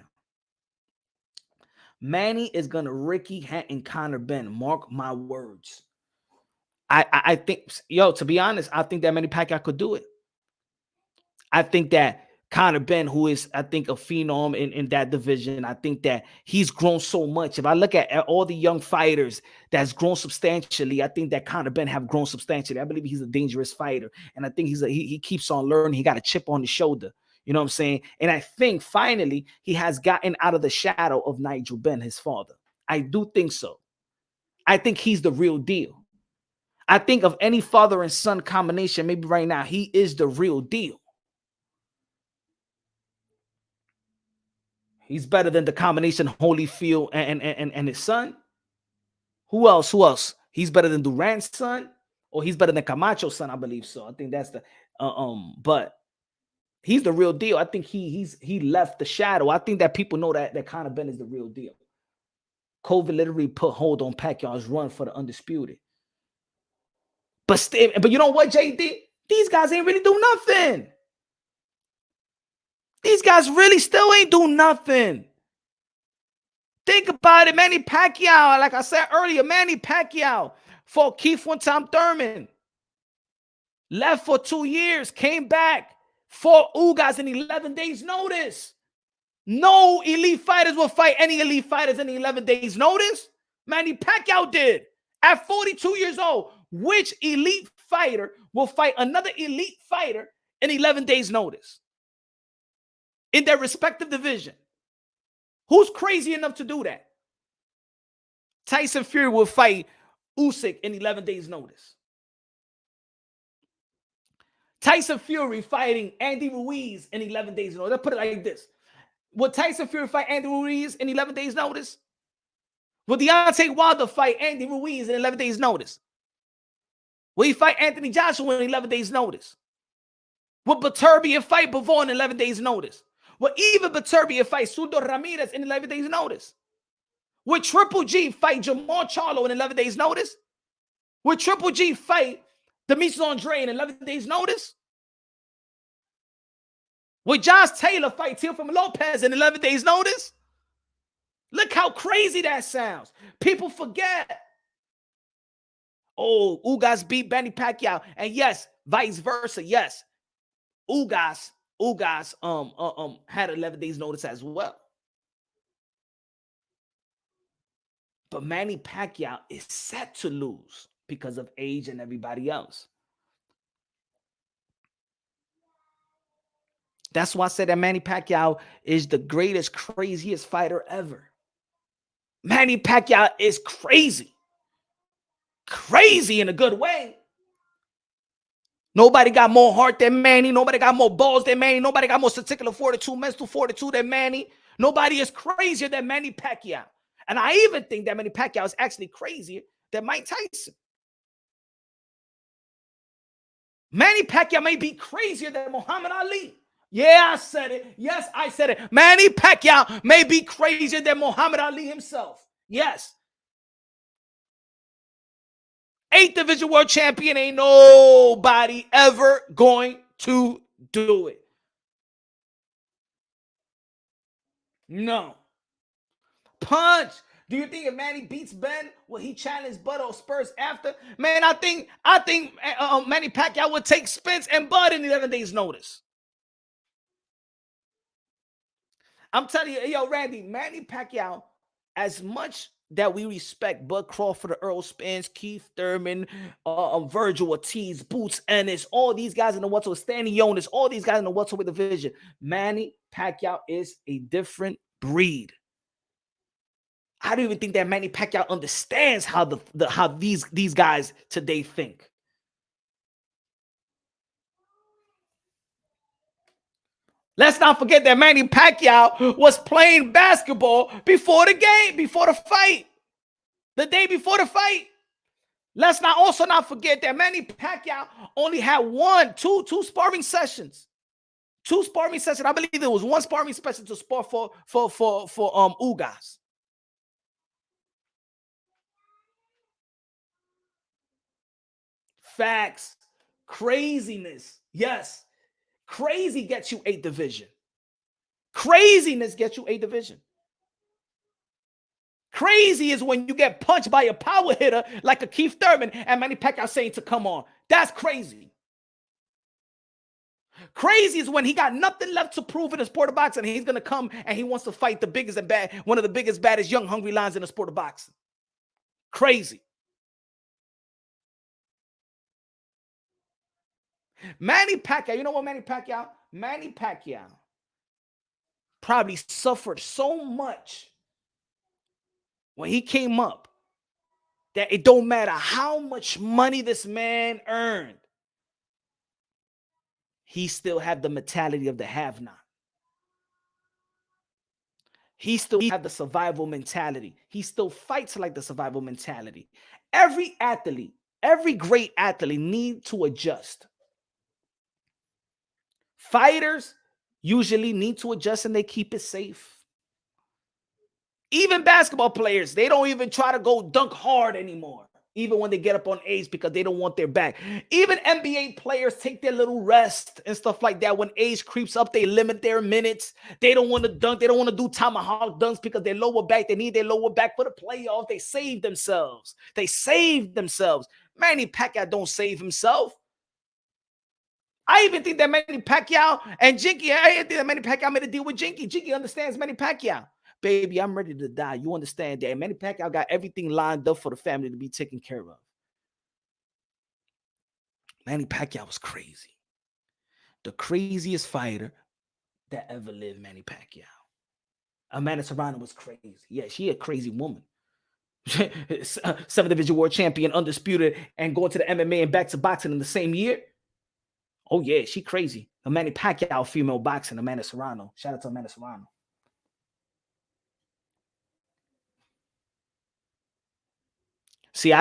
Manny is going to Ricky Hatton Conor Benn. Mark my words. I think, to be honest, I think that Manny Pacquiao could do it. I think that Conor Benn, who is, I think, a phenom in that division, I think that he's grown so much. If I look at all the young fighters that's grown substantially, I think that Conor Benn have grown substantially. I believe he's a dangerous fighter. And I think he keeps on learning. He got a chip on his shoulder. You know what I'm saying? And I think finally he has gotten out of the shadow of Nigel Benn, his father. I do think so. I think he's the real deal. I think of any father and son combination, maybe right now, he is the real deal. He's better than the combination Holyfield and his son. Who else? He's better than Durant's son, or he's better than Camacho's son, I believe so. I think that's the but he's the real deal. I think he left the shadow. I think that people know that Conor Benn is the real deal. COVID literally put hold on Pacquiao's run for the undisputed. But you know what, JD? These guys ain't really do nothing. These guys really still ain't do nothing. Think about it. Manny Pacquiao, like I said earlier, Manny Pacquiao fought Keith Thurman. Left for 2 years, came back, fought Ugas in 11 days notice. No elite fighters will fight any elite fighters in 11 days notice. Manny Pacquiao did. At 42 years old, which elite fighter will fight another elite fighter in 11 days notice? In their respective division. Who's crazy enough to do that? Tyson Fury will fight Usyk in 11 days notice. Tyson Fury fighting Andy Ruiz in 11 days notice. Let's put it like this. Would Tyson Fury fight Andy Ruiz in 11 days notice? Will Deontay Wilder fight Andy Ruiz in 11 days notice? Will he fight Anthony Joshua in 11 days notice? Will Beterbiev fight Bivol in 11 days notice? Will even Beterbiev fight Sudo Ramirez in 11 days notice? Will Triple G fight Jamal Charlo in 11 days notice? Will Triple G fight Demetrius Andre in 11 days notice? Will Josh Taylor fight Teofimo Lopez in 11 days notice? Look how crazy that sounds. People forget. Oh, Ugas beat Manny Pacquiao. And yes, vice versa. Yes. Ugas had 11 days notice as well. But Manny Pacquiao is set to lose because of age and everybody else. That's why I said that Manny Pacquiao is the greatest, craziest fighter ever. Manny Pacquiao is crazy. Crazy in a good way. Nobody got more heart than Manny. Nobody got more balls than Manny. Nobody got more testicular fortitude, mental fortitude than Manny. Nobody is crazier than Manny Pacquiao. And I even think that Manny Pacquiao is actually crazier than Mike Tyson. Manny Pacquiao may be crazier than Muhammad Ali. Yeah, I said it. Yes, I said it. Manny Pacquiao may be crazier than Muhammad Ali himself. Yes. 8th division world champion, ain't nobody ever going to do it. No. Punch. Do you think if Manny beats Benn, will he challenge Bud or Spurs after? Man, I think Manny Pacquiao would take Spence and Bud in 11 days' notice. I'm telling you, yo, Randy, Manny Pacquiao, as much that we respect Bud Crawford, Errol, Spence, Keith Thurman, Virgil Ortiz, Boots Ennis, all these guys in the welterweight, Stanley Jonas, all these guys in the welterweight division, Manny Pacquiao is a different breed. I don't even think that Manny Pacquiao understands how how these guys today think. Let's not forget that Manny Pacquiao was playing basketball before the game, before the fight, the day before the fight. Let's also not forget that Manny Pacquiao only had two sparring sessions. 2 sparring sessions. I believe there was 1 sparring session to spar for Ugas. Facts. Craziness. Yes. Crazy gets you 8th division. Craziness gets you 8th division. Crazy is when you get punched by a power hitter like a Keith Thurman and Manny Pacquiao saying to come on. That's crazy. Crazy is when he got nothing left to prove in the sport of boxing and he's going to come and he wants to fight the biggest and bad, one of the biggest, baddest, young, hungry lions in the sport of boxing. Crazy. Manny Pacquiao, you know what, Manny Pacquiao? Manny Pacquiao probably suffered so much when he came up that it don't matter how much money this man earned, he still had the mentality of the have-not. He still had the survival mentality. He still fights like the survival mentality. Every athlete, every great athlete need to adjust. Fighters usually need to adjust and they keep it safe. Even basketball players, they don't even try to go dunk hard anymore, even when they get up on age because they don't want their back. Even NBA players take their little rest and stuff like that. When age creeps up, they limit their minutes. They don't want to dunk. They don't want to do tomahawk dunks because their lower back, they need their lower back for the playoffs. They save themselves. They save themselves. Manny Pacquiao don't save himself. I even think that Manny Pacquiao and Jinky, I think that Manny Pacquiao made a deal with Jinky. Jinky understands Manny Pacquiao. Baby, I'm ready to die. You understand that? Manny Pacquiao got everything lined up for the family to be taken care of. Manny Pacquiao was crazy. The craziest fighter that ever lived, Manny Pacquiao. Amanda Serrano was crazy. Yeah, she a crazy woman. 7th division world champion, undisputed, and going to the MMA and back to boxing in the same year. Oh, yeah, she crazy. Manny Pacquiao, female boxing, Amanda Serrano. Shout out to Amanda Serrano. See,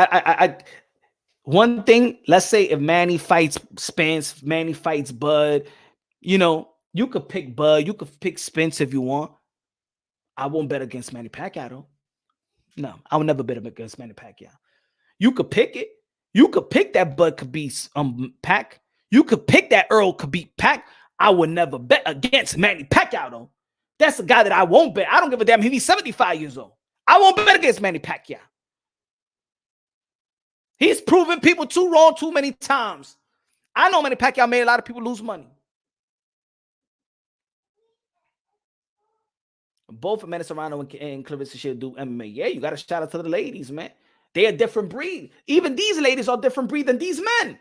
one thing, let's say if Manny fights Spence, Manny fights Bud, you know, you could pick Bud, you could pick Spence if you want. I won't bet against Manny Pacquiao, though. No, I will never bet against Manny Pacquiao. You could pick it. You could pick that Bud could be Pac. You could pick that Errol could beat Pac. I would never bet against Manny Pacquiao, though. That's a guy that I won't bet. I don't give a damn. He's 75 years old. I won't bet against Manny Pacquiao. He's proven people too wrong too many times. I know Manny Pacquiao made a lot of people lose money. Both Amanda Serrano and Clarissa Shield do MMA. Yeah, you got to shout out to the ladies, man. They a different breed. Even these ladies are different breed than these men.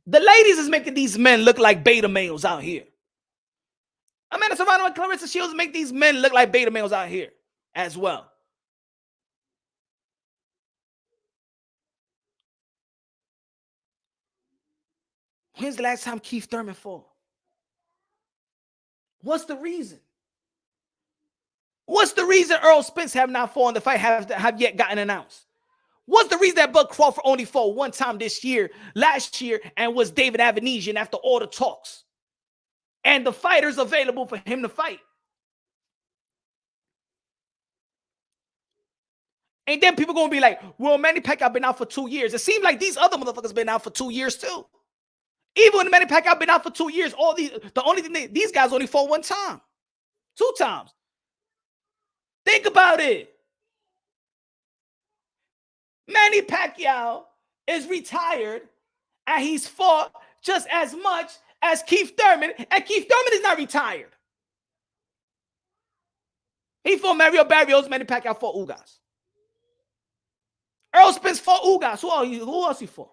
The ladies is making these men look like beta males out here. Amanda Serrano and Clarissa Shields make these men look like beta males out here. as well. When's the last time Keith Thurman fought? What's the reason? What's the reason Errol Spence have not fought in the fight have yet gotten announced? What's the reason that Bud Crawford only fought one time this year, last year, and was David Avanesian after all the talks? And the fighters available for him to fight. And then people going to be like, well, Manny Pacquiao been out for 2 years. It seems like these other motherfuckers been out for 2 years too. Even when Manny Pacquiao been out for 2 years, the only thing these guys only fought one time. 2 times. Think about it. Manny Pacquiao is retired and he's fought just as much as Keith Thurman, and Keith Thurman is not retired. He fought Mario Barrios, Manny Pacquiao fought Ugas. Errol Spence fought Ugas. Who else he fought?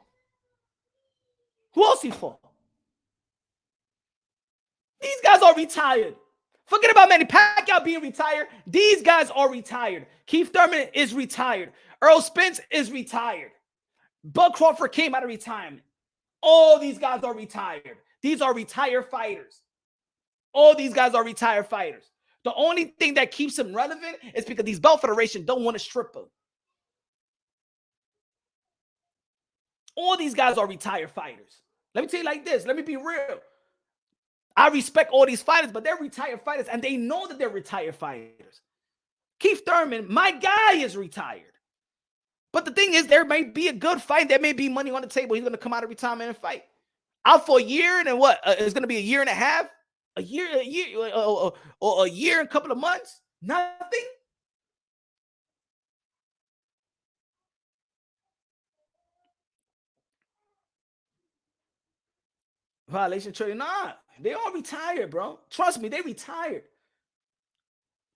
Who else he fought? These guys are retired. Forget about Manny Pacquiao being retired. These guys are retired. Keith Thurman is retired. Errol Spence is retired. Bud Crawford came out of retirement. All these guys are retired. These are retired fighters. All these guys are retired fighters. The only thing that keeps them relevant is because these belt federations don't want to strip them. All these guys are retired fighters. Let me tell you like this. Let me be real. I respect all these fighters, but they're retired fighters, and they know that they're retired fighters. Keith Thurman, my guy, is retired. But the thing is, there may be a good fight. There may be money on the table. He's going to come out of retirement and fight. Out for a year, and then what? It's going to be a year and a half? A year and a couple of months? Nothing? Violation trading? Nah, they all retired, bro. Trust me, they retired.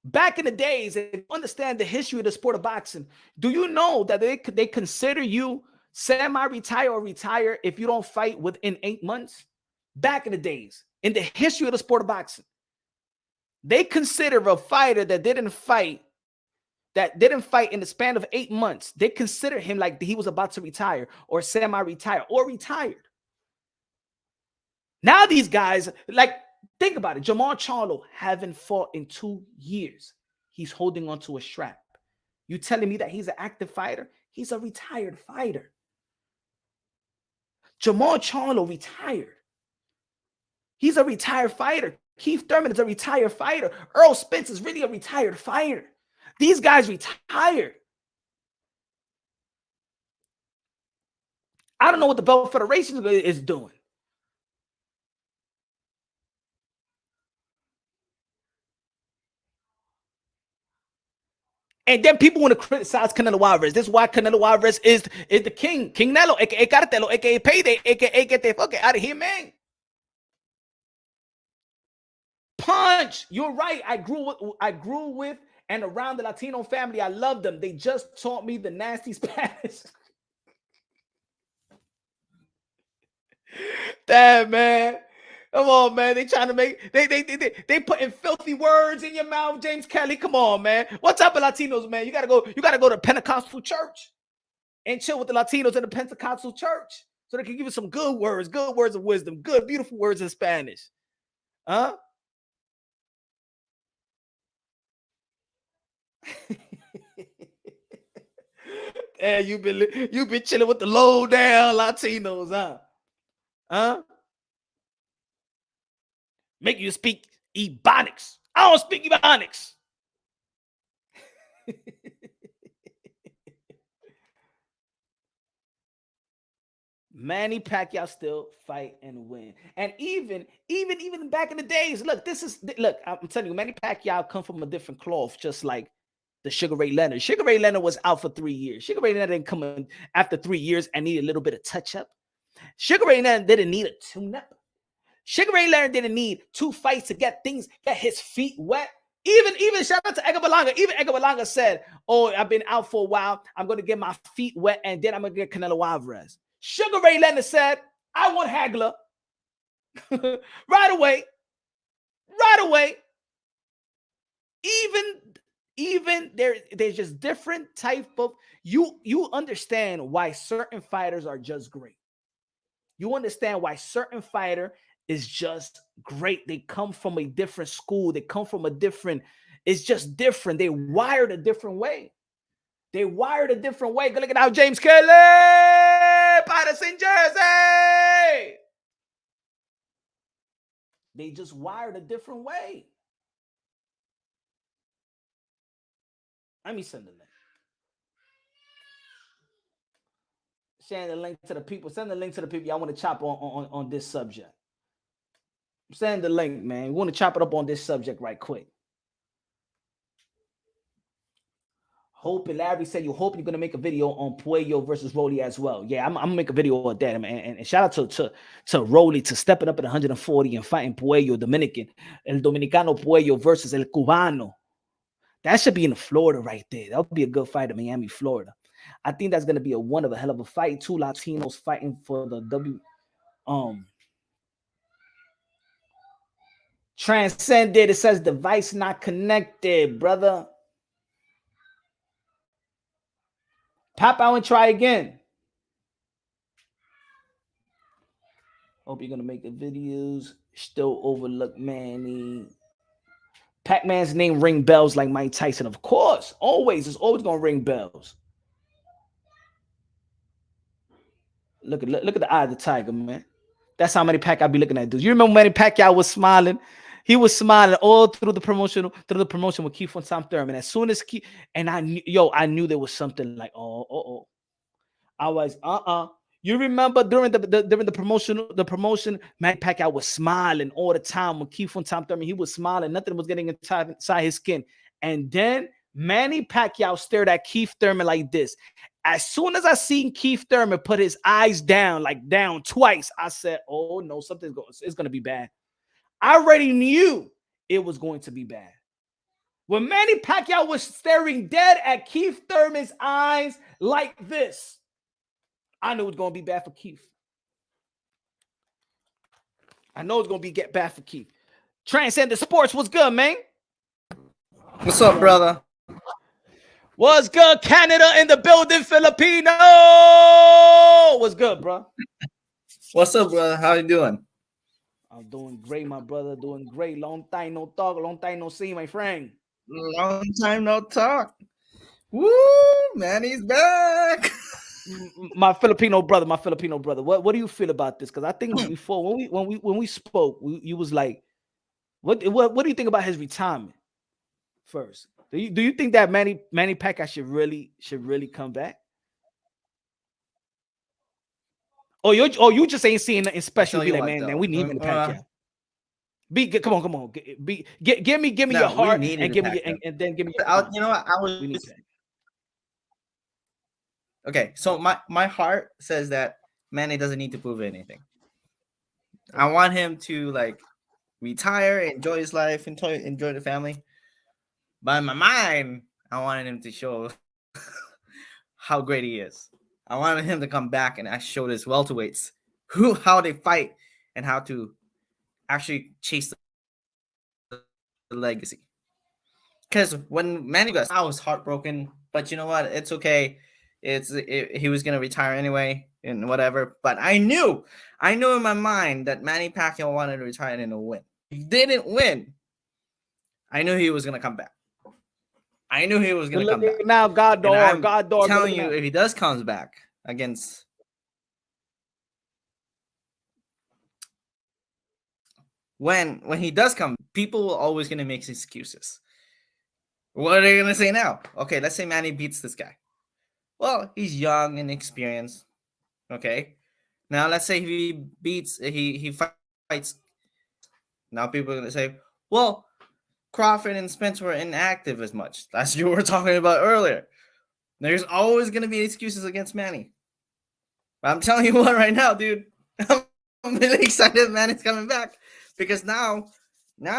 Back in the days, and understand the history of the sport of boxing, do you know that they consider you semi-retire or retire if you don't fight within 8 months? Back in the days, in the history of the sport of boxing, they consider a fighter that didn't fight in the span of 8 months, they consider him like he was about to retire or semi-retire or retired. Now these guys, like, think about it. Jamal Charlo haven't fought in 2 years. He's holding on to a strap. You telling me that he's an active fighter? He's a retired fighter. Jamal Charlo retired. He's a retired fighter. Keith Thurman is a retired fighter. Errol Spence is really a retired fighter. These guys retired. I don't know what the Belt Federation is doing. And then people want to criticize Canelo Alvarez. This is why Canelo Alvarez is the king. King Nelo, a.k.a. Cartelo, a.k.a. Payday, a.k.a. get the fuck out of here, man. Punch. You're right. I grew with and around the Latino family. I love them. They just taught me the nasty Spanish. Damn, man. Come on, man. They trying to make they putting filthy words in your mouth, James Kelly. Come on, man. What type of Latinos, man? You gotta go to Pentecostal church and chill with the Latinos in the Pentecostal church. So they can give you some good words of wisdom, good, beautiful words in Spanish. Huh? Yeah, you've been chilling with the low down Latinos, huh? Huh? Make you speak Ebonics. I don't speak Ebonics. Manny Pacquiao still fight and win. And even back in the days, look, I'm telling you, Manny Pacquiao come from a different cloth, just like the Sugar Ray Leonard. Sugar Ray Leonard was out for 3 years. Sugar Ray Leonard didn't come in after 3 years and need a little bit of touch up. Sugar Ray Leonard didn't need a tune up. Sugar Ray Leonard didn't need 2 fights to get his feet wet. Even shout out to Edgar Berlanga. Even Edgar Berlanga said, "Oh, I've been out for a while. I'm going to get my feet wet, and then I'm going to get Canelo Alvarez." Sugar Ray Leonard said, "I want Hagler right away, right away." Even there's just different type of you understand why certain fighters are just great. You understand why certain fighter is just great. They come from a different school. They come from a different. It's just different. They wired a different way. They wired a different way. Go look at how James Kelly, Patterson, Jersey. They just wired a different way. Let me send the link. Send the link to the people. Send the link to the people. Y'all want to chop on this subject. Send the link, man. We want to chop it up on this subject right quick. Hope and Larry said you hope you're gonna make a video on Puello versus Rolly as well. Yeah, I'm gonna make a video on that, man. And shout out to Rolly to stepping up at 140 and fighting Puello, Dominican, El Dominicano Puello versus El Cubano. That should be in Florida right there. That would be a good fight in Miami, Florida. I think that's gonna be one of a hell of a fight. Two Latinos fighting for the Transcended. It says device not connected, brother. Pop out and try again. Hope you're gonna make the videos. Still overlook Manny. Pac-Man's name ring bells like Mike Tyson. Of course, always. It's always gonna ring bells. Look at the eye of the tiger, man. That's how Manny Pacquiao be looking at dudes. You remember Manny Pacquiao was smiling? He was smiling all through the promotion with Keith Thurman. As soon as Keith, and I knew there was something like, I was, You remember during the promotion, Manny Pacquiao was smiling all the time when Keith Thurman, he was smiling. Nothing was getting inside his skin. And then Manny Pacquiao stared at Keith Thurman like this. As soon as I seen Keith Thurman put his eyes down twice, I said, oh no, it's going to be bad. I already knew it was going to be bad. When Manny Pacquiao was staring dead at Keith Thurman's eyes like this, I knew it was going to be bad for Keith. I know it's going to be bad for Keith. Transcendent Sports, what's good, man? What's up, brother? What's good, Canada in the building, Filipino? What's good, bro? What's up, brother? How you doing? I'm doing great, my brother. Doing great. Long time no talk. Long time no see, my friend. Long time no talk. Woo, Manny's back. My Filipino brother. What do you feel about this? Because I think before when we spoke, you was like, what do you think about his retirement? First, do you think that Manny Pacquiao should really come back? You just ain't seeing nothing special. Be like, man, we need Manny Pacquiao. Come on. Give me your heart and give me and then give me. You know what? We need okay, so my heart says that Manny doesn't need to prove anything. I want him to like retire, enjoy his life, enjoy the family. But in my mind, I wanted him to show how great he is. I wanted him to come back and show his welterweights how they fight and how to actually chase the legacy. Because when Manny got, I was heartbroken. But you know what? It's okay. He was gonna retire anyway and whatever. But I knew in my mind that Manny Pacquiao wanted to retire and win. He didn't win. I knew he was gonna come back. I knew he was gonna come back. Now, God dog. Telling you, if he does comes back against when he does come, people will always gonna make excuses. What are they gonna say now? Okay, let's say Manny beats this guy. Well, he's young and experienced. Okay, now let's say he fights. Now people are gonna say, well, Crawford and Spence were inactive as much. That's what you were talking about earlier. There's always going to be excuses against Manny. But I'm telling you what right now, dude. I'm really excited Manny's coming back. Because now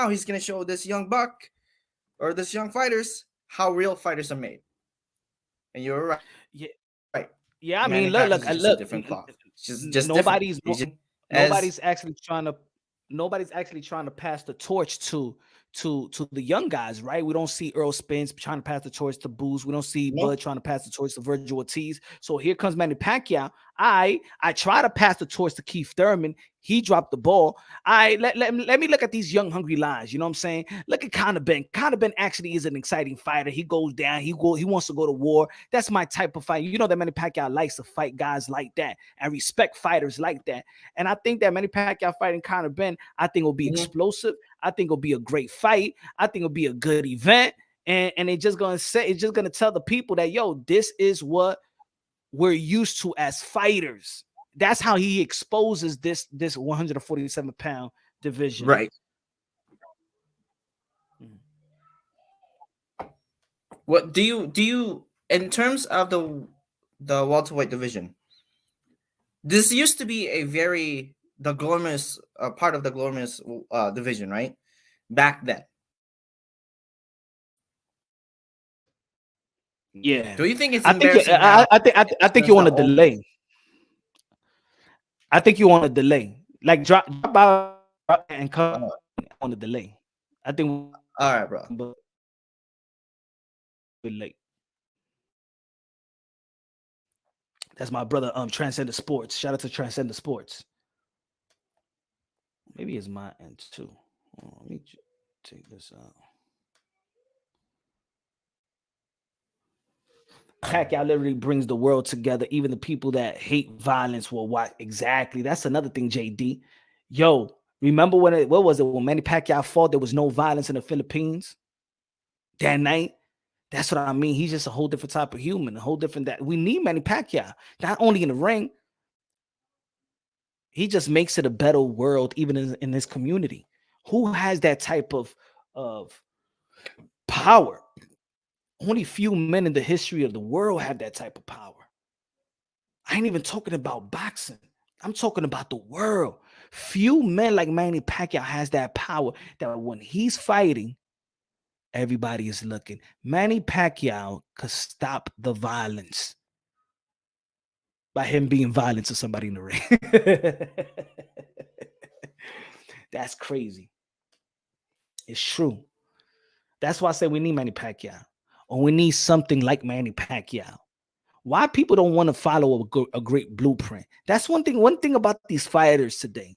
he's going to show this young buck or this young fighters how real fighters are made. And you're right. Yeah. Right. Yeah, I mean, look. Different cloth. Just nobody's actually trying to pass the torch to to the young guys, right? We don't see Errol Spence trying to pass the torch to Booz. We don't see Bud trying to pass the torch to Virgil Ortiz. So here comes Manny Pacquiao. I try to pass the torch to Keith Thurman. He dropped the ball. Let me look at these young, hungry lines. You know what I'm saying? Look at Conor Benn. Conor Benn actually is an exciting fighter. He goes down. He wants to go to war. That's my type of fight. You know that Manny Pacquiao likes to fight guys like that and respect fighters like that. And I think that Manny Pacquiao fighting Conor Benn, I think will be explosive. I think it'll be a great fight. I think it'll be a good event. And it's just gonna tell the people that, yo, this is what we're used to as fighters. That's how he exposes this 147-pound division. Right. What do you in terms of the welterweight division? This used to be the glamorous part of the glamorous division, right? Back then. Yeah. Do you think it's I think you want to delay. I think you want to delay. Like drop out and come on the delay. I think all right, bro. Late. That's my brother, Transcendent Sports. Shout out to Transcendent Sports. Maybe it's my end too. Let me take this out. Pacquiao literally brings the world together. Even the people that hate violence will watch. Exactly. That's another thing, JD. Yo, remember when when Manny Pacquiao fought, there was no violence in the Philippines that night? That's what I mean. He's just a whole different type of human, a whole different that we need Manny Pacquiao, not only in the ring. He just makes it a better world, even in his community. Who has that type of power? Only few men in the history of the world have that type of power. I ain't even talking about boxing. I'm talking about the world. Few men like Manny Pacquiao has that power that when he's fighting, everybody is looking. Manny Pacquiao could stop the violence by him being violent to somebody in the ring. That's crazy. It's true. That's why I say we need Manny Pacquiao. Or we need something like Manny Pacquiao. Why people don't want to follow a great blueprint? That's one thing about these fighters today.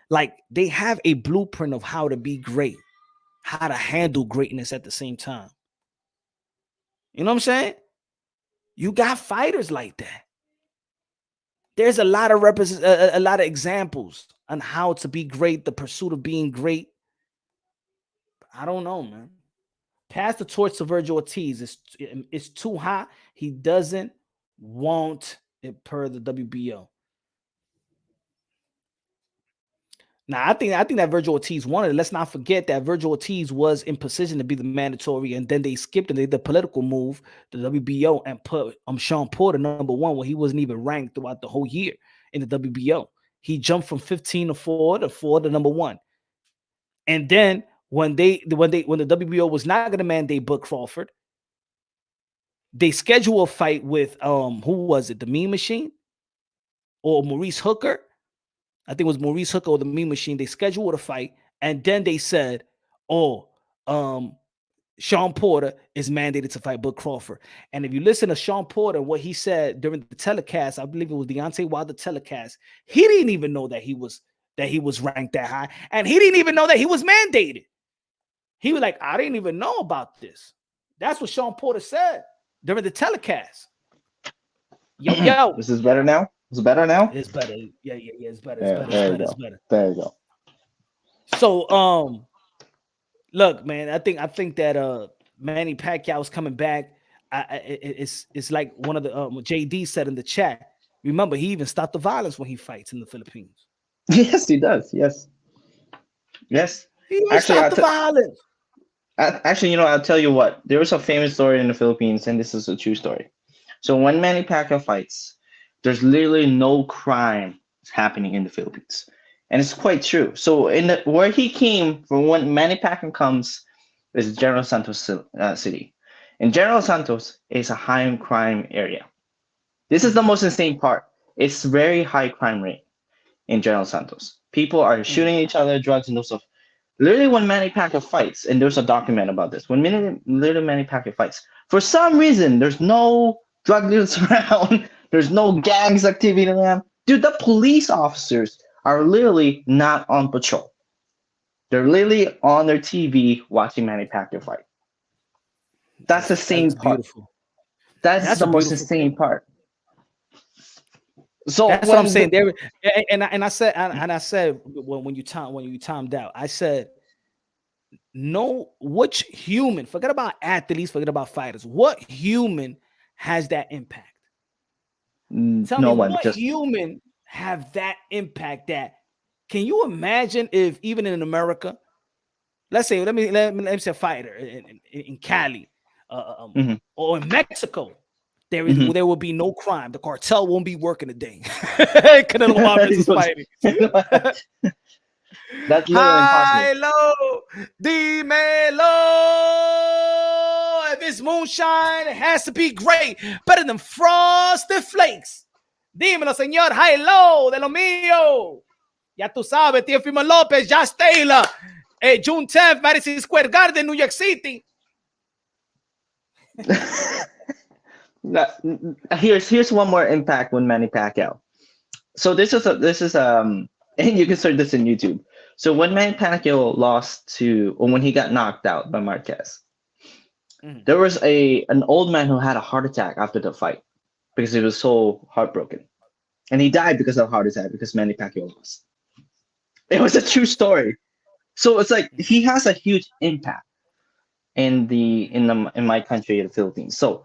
Like, they have a blueprint of how to be great, how to handle greatness at the same time. You know what I'm saying? You got fighters like that. There's a lot of a lot of examples on how to be great, the pursuit of being great. I don't know, man. Pass the torch to Virgil Ortiz. It's too hot. He doesn't want it per the WBO. Now, I think that Virgil Ortiz wanted it. Let's not forget that Virgil Ortiz was in position to be the mandatory, and then they skipped and they did the political move, the WBO, and put Sean Porter #1 when he wasn't even ranked throughout the whole year in the WBO. He jumped from 15 to 4 to #1. And then when the WBO was not going to mandate Bud Crawford, they scheduled a fight with who was it? The Mean Machine or Maurice Hooker? I think it was Maurice Hooker or the Mean Machine. They scheduled a fight, and then they said, "Oh, Sean Porter is mandated to fight Bud Crawford." And if you listen to Sean Porter, what he said during the telecast, I believe it was Deontay Wilder telecast, he didn't even know that he was ranked that high, and he didn't even know that he was mandated. He was like, "I didn't even know about this." That's what Sean Porter said during the telecast. Yo, this is better now. It's better now. It's better. Yeah. It's better. It's better. There you go. So, look, man, I think that Manny Pacquiao is coming back. It's like one of the JD said in the chat. Remember, he even stopped the violence when he fights in the Philippines. Yes, he does. Yes. He stopped the violence. Actually, I'll tell you what. There was a famous story in the Philippines, and this is a true story. So when Manny Pacquiao fights, there's literally no crime happening in the Philippines. And it's quite true. So where he came from, when Manny Pacquiao comes, is General Santos city. And General Santos is a high crime area. This is the most insane part. It's very high crime rate in General Santos. People are shooting each other, drugs and those stuff. Literally, when Manny Pacquiao fights, and there's a document about this. When Manny Pacquiao fights, for some reason, there's no drug dealers around. There's no gangs activity around. Dude, the police officers are literally not on patrol. They're literally on their TV watching Manny Pacquiao fight. That's the same part. Beautiful. That's the most insane part. So that's what I'm saying. There, and I said when you timed out, I said, no, which human? Forget about athletes. Forget about fighters. What human has that impact? Tell me, what human have that impact? That can you imagine if even in America, let's say, let me say a fighter in Cali, or in Mexico. There will be no crime. The cartel won't be working a day. Canelo Alvarez is fighting. That's literally impossible. Hello, dímelo. If it's moonshine, it has to be great. Better than Frosted Flakes. Dímelo, señor. Hello, de lo mío. Ya tú sabes, Teofimo Lopez, Josh Taylor. June 10th, Madison Square Garden, New York City. Here's one more impact when Manny Pacquiao. So this is and you can search this in YouTube. So when Manny Pacquiao when he got knocked out by Marquez, there was an old man who had a heart attack after the fight because he was so heartbroken, and he died because of a heart attack because Manny Pacquiao lost. It was a true story. So it's like he has a huge impact in my country, the Philippines. So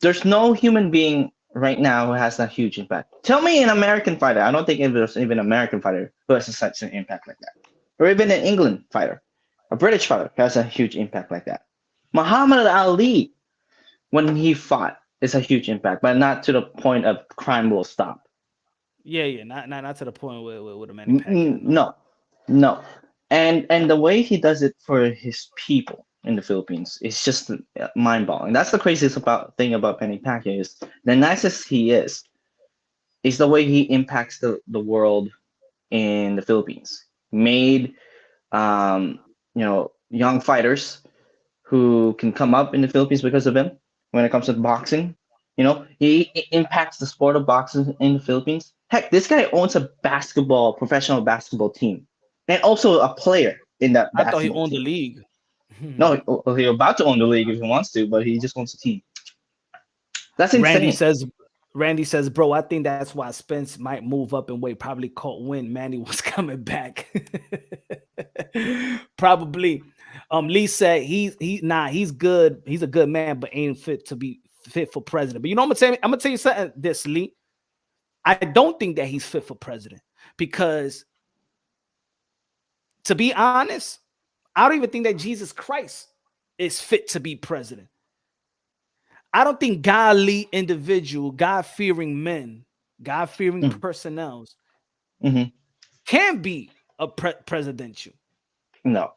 there's no human being right now who has that huge impact. Tell me an American fighter. I don't think there's even an American fighter who has such an impact like that. Or even an England fighter, a British fighter who has a huge impact like that. Muhammad Ali, when he fought, is a huge impact, but not to the point of crime will stop. Yeah, not to the point with a Manny Pacquiao. No. And the way he does it for his people in the Philippines is just mind-boggling. That's the craziest thing about Manny Pacquiao is the nicest he is the way he impacts the world in the Philippines. Made young fighters who can come up in the Philippines because of him when it comes to boxing. He impacts the sport of boxing in the Philippines. Heck, this guy owns a professional basketball team, and also a player in that. I thought he owned the league. No, he's about to own the league if he wants to, but he just wants a team. That's insane. Randy says, bro, I think that's why Spence might move up in weight. Probably caught when Manny was coming back. Probably. Lee said he's good. He's a good man, but ain't fit for president. But you know what I'm gonna tell you something. This, Lee, I don't think that he's fit for president because, to be honest, I don't even think that Jesus Christ is fit to be president. I don't think godly individual, God-fearing men, God-fearing personnel can be a presidential. No,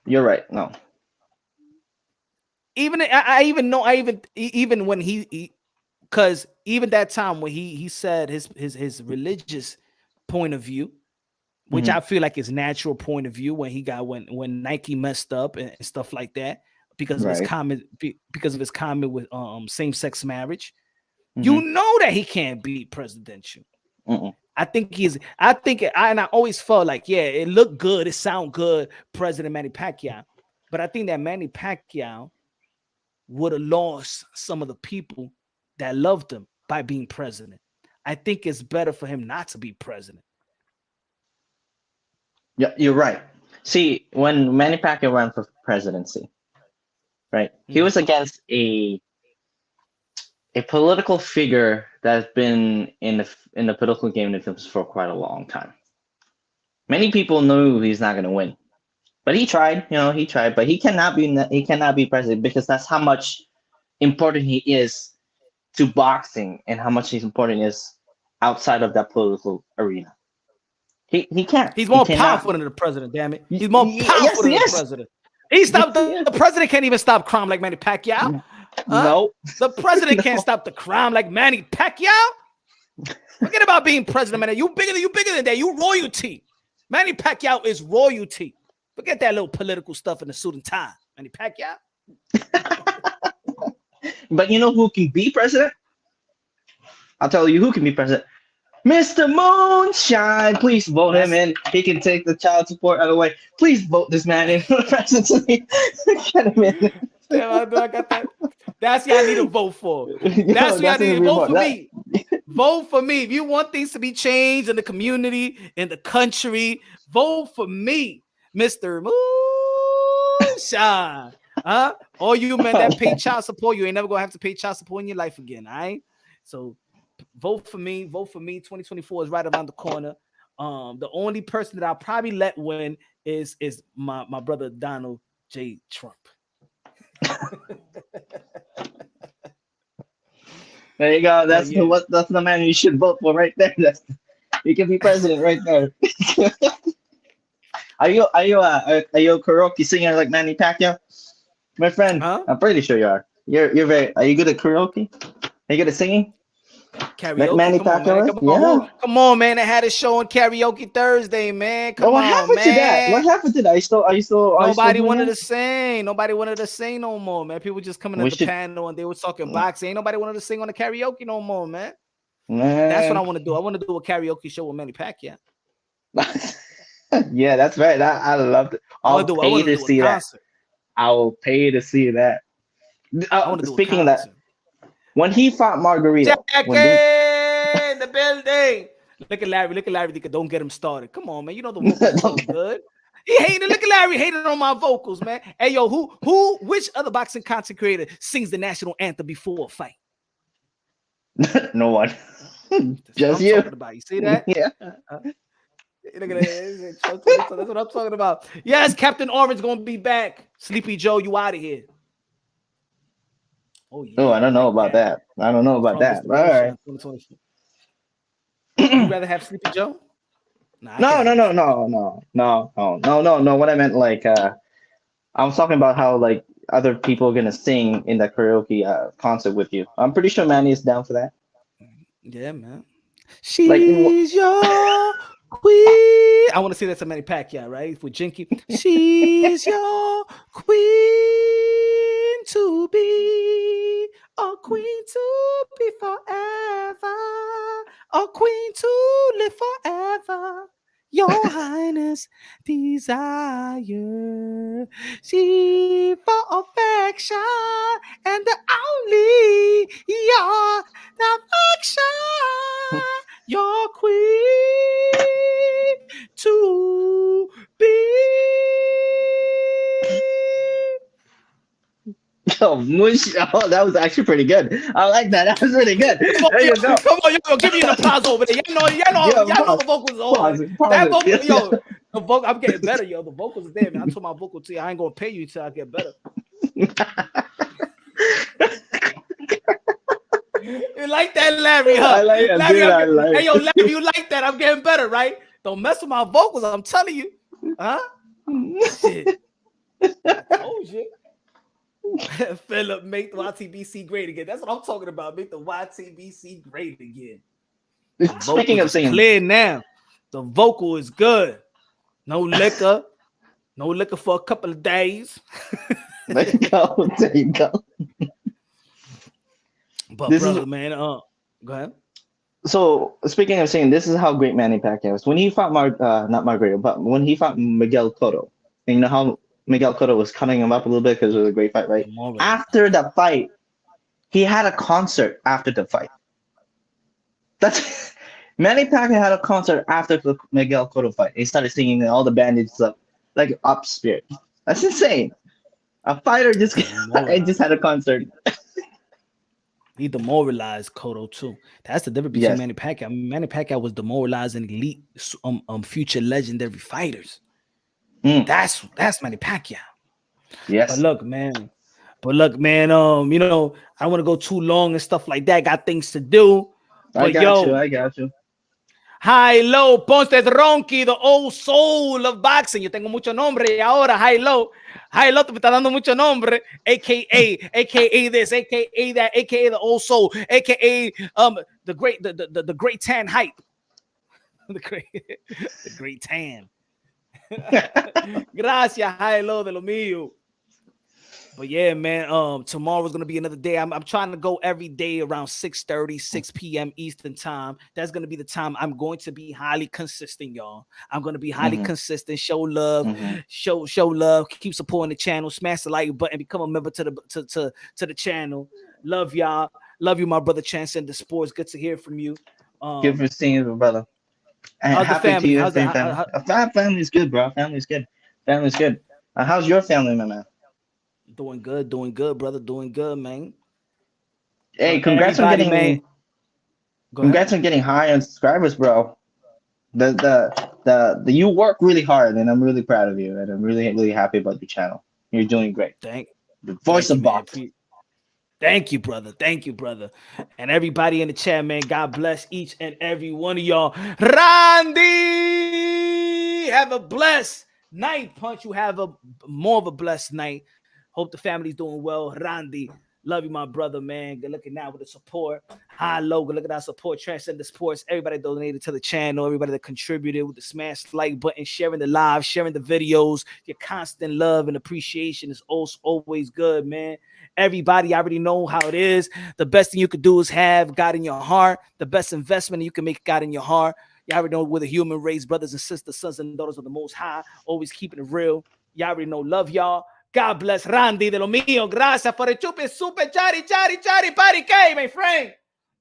you're right. No. Even when because even that time when he said his religious point of view, which I feel like is natural point of view when Nike messed up and stuff like that because of his comment with same-sex marriage. You know that he can't be presidential. I always felt like, yeah, it looked good, it sound good, President Manny Pacquiao, but I think that Manny Pacquiao would have lost some of the people that loved him by being president. I think it's better for him not to be president. Yeah, you're right. See, when Manny Pacquiao ran for presidency, right, he was against a political figure that's been in the political game in the Philippines for quite a long time. Many people knew he's not going to win, but he tried. But he cannot be president because that's how much important he is to boxing and how much he's important is outside of that political arena. He can't. He's more powerful than the president, damn it. He's more powerful than the president. The president can't even stop crime like Manny Pacquiao. No. The president can't stop the crime like Manny Pacquiao. Forget about being president, man. You bigger than that. You royalty. Manny Pacquiao is royalty. Forget that little political stuff in the suit and tie. Manny Pacquiao. But you know who can be president? I'll tell you who can be president. Mr. Moonshine. Please vote him in. He can take the child support out of the way. Please vote this man in for the presidency. Get him in. Damn, I got that. That's what I need to vote for. That's what I need to vote for me. Vote for me. If you want things to be changed in the community, in the country, vote for me, Mr. Moonshine. Huh? All you men that pay child support, you ain't never gonna have to pay child support in your life again. All right. So vote for me. Vote for me. 2024 is right around the corner. The only person that I'll probably let win is my brother Donald J. Trump. There you go. That's the man you should vote for right there. He can be president right there. Are you a karaoke singer like Manny Pacquiao, my friend? Huh? I'm pretty sure you are. You're very. Are you good at karaoke? Are you good at singing? Karaoke. Like Manny Pacquiao? Come on, man. I had a show on Karaoke Thursday, man. What happened to that? What happened to that? Are you still? Nobody wanted to sing. Nobody wanted to sing no more, man. People just coming at the panel and they were talking boxing. Ain't nobody wanted to sing on the karaoke no more, man. That's what I want to do. I want to do a karaoke show with Manny Pacquiao. Yeah, that's right. I love it. I'll pay to see that. I will pay to see that. Speaking of that, when he fought Margarito, in the building. Look at Larry. Don't get him started. Come on, man. You know the vocals so good. He hated. Look at Larry hating on my vocals, man. Hey, yo, which other boxing content creator sings the national anthem before a fight? No one. Just you. You see that? Yeah. Look at that. That's what I'm talking about. Yes, Captain Orange gonna be back. Sleepy Joe, you out of here. Oh, yeah. Oh, I don't know about that. I don't know about that. All right. You rather have Sleepy Joe? No. What I meant, like, I was talking about how, like, other people are gonna sing in that karaoke concert with you. I'm pretty sure Manny is down for that. Yeah, man. She's your queen. I want to see that to Manny Pacquiao, right? With Jinky. She's your queen to be, a queen to be forever, a queen to live forever. Your Highness desire, she for affection, and the only your affection, your queen to be. Oh, that was actually pretty good. I like that. That was really good. There you go. Come on, yo, give me an applause over there. Y'all know the vocals are that vocal, yo. The vocal, I'm getting better, yo. The vocals are there, man. I told my vocal team I ain't gonna pay you until I get better. You like that, Larry? Huh? I like it. Larry, hey, yo, Larry, you like that? I'm getting better, right? Don't mess with my vocals. I'm telling you, huh? Shit. Oh shit. Philip, make the YTBC great again. That's what I'm talking about. Make the YTBC great again. Speaking of singing, clear now. The vocal is good. No liquor. No liquor for a couple of days. There you go. But this brother, man, go ahead. So speaking of singing, this is how great Manny Pacquiao is. When he fought not Margarito, but when he fought Miguel Cotto, and you know how Miguel Cotto was cutting him up a little bit because it was a great fight, right? After the fight, he had a concert after the fight. That's Manny Pacquiao had a concert after the Miguel Cotto fight. He started singing and all the bandages up, like up spirit. That's insane. A fighter just had a concert. He demoralized Cotto too. That's the difference between Manny Pacquiao. I mean, Manny Pacquiao was demoralizing elite, future legendary fighters. That's Manny Pacquiao. Yes. But look, man. You know, I don't want to go too long and stuff like that. Got things to do. I got you. High Low, Ponce Ronqui, the old soul of boxing. Yo tengo mucho nombre y ahora High Low te está dando mucho nombre, aka this, aka that, aka the old soul, aka the great tan hype, the great tan. Gracias, Hilo de lo mío. But yeah, man, tomorrow's gonna be another day. I'm trying to go every day around 6:30, 6 p.m. Eastern time. That's gonna be the time I'm going to be highly consistent, y'all. I'm gonna be highly consistent. Show love, show love. Keep supporting the channel. Smash the like button. Become a member to the channel. Love y'all. Love you, my brother. Transcend the sports. Good to hear from you. Good for seeing you, brother. And How's the happy to family? you. How's the Family. Family's good, bro. Family's good. Family's good. How's your family, my man? Doing good, brother. Doing good, man. Hey, congrats on getting man. Congrats on getting high on subscribers, bro. The you work really hard, and I'm really proud of you, and I'm really happy about your channel. You're doing great. The voice of box. Thank you, brother. Thank you, brother. And everybody in the chat, man. God bless each and every one of y'all. Randy, have a blessed night. Punch, you have a more of a blessed night. Hope the family's doing well. Randy, love you, my brother, man. Good looking now with the support. High logo, look at our support. Transcend the sports. Everybody donated to the channel. Everybody that contributed with the smash like button, sharing the live, sharing the videos. Your constant love and appreciation is also always good, man. Everybody, I already know how it is. The best thing you could do is have God in your heart. The best investment you can make God in your heart. You already know we're the human race, brothers and sisters, sons and daughters of the Most High. Always keeping it real. You already know. Love y'all. God bless Randy de lo mío. Gracias for the chupe super chari party K, my friend.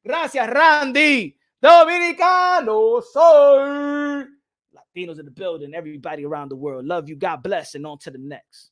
Gracias, Randy. Dominicano soy. Latinos in the building. Everybody around the world. Love you. God bless. And on to the next.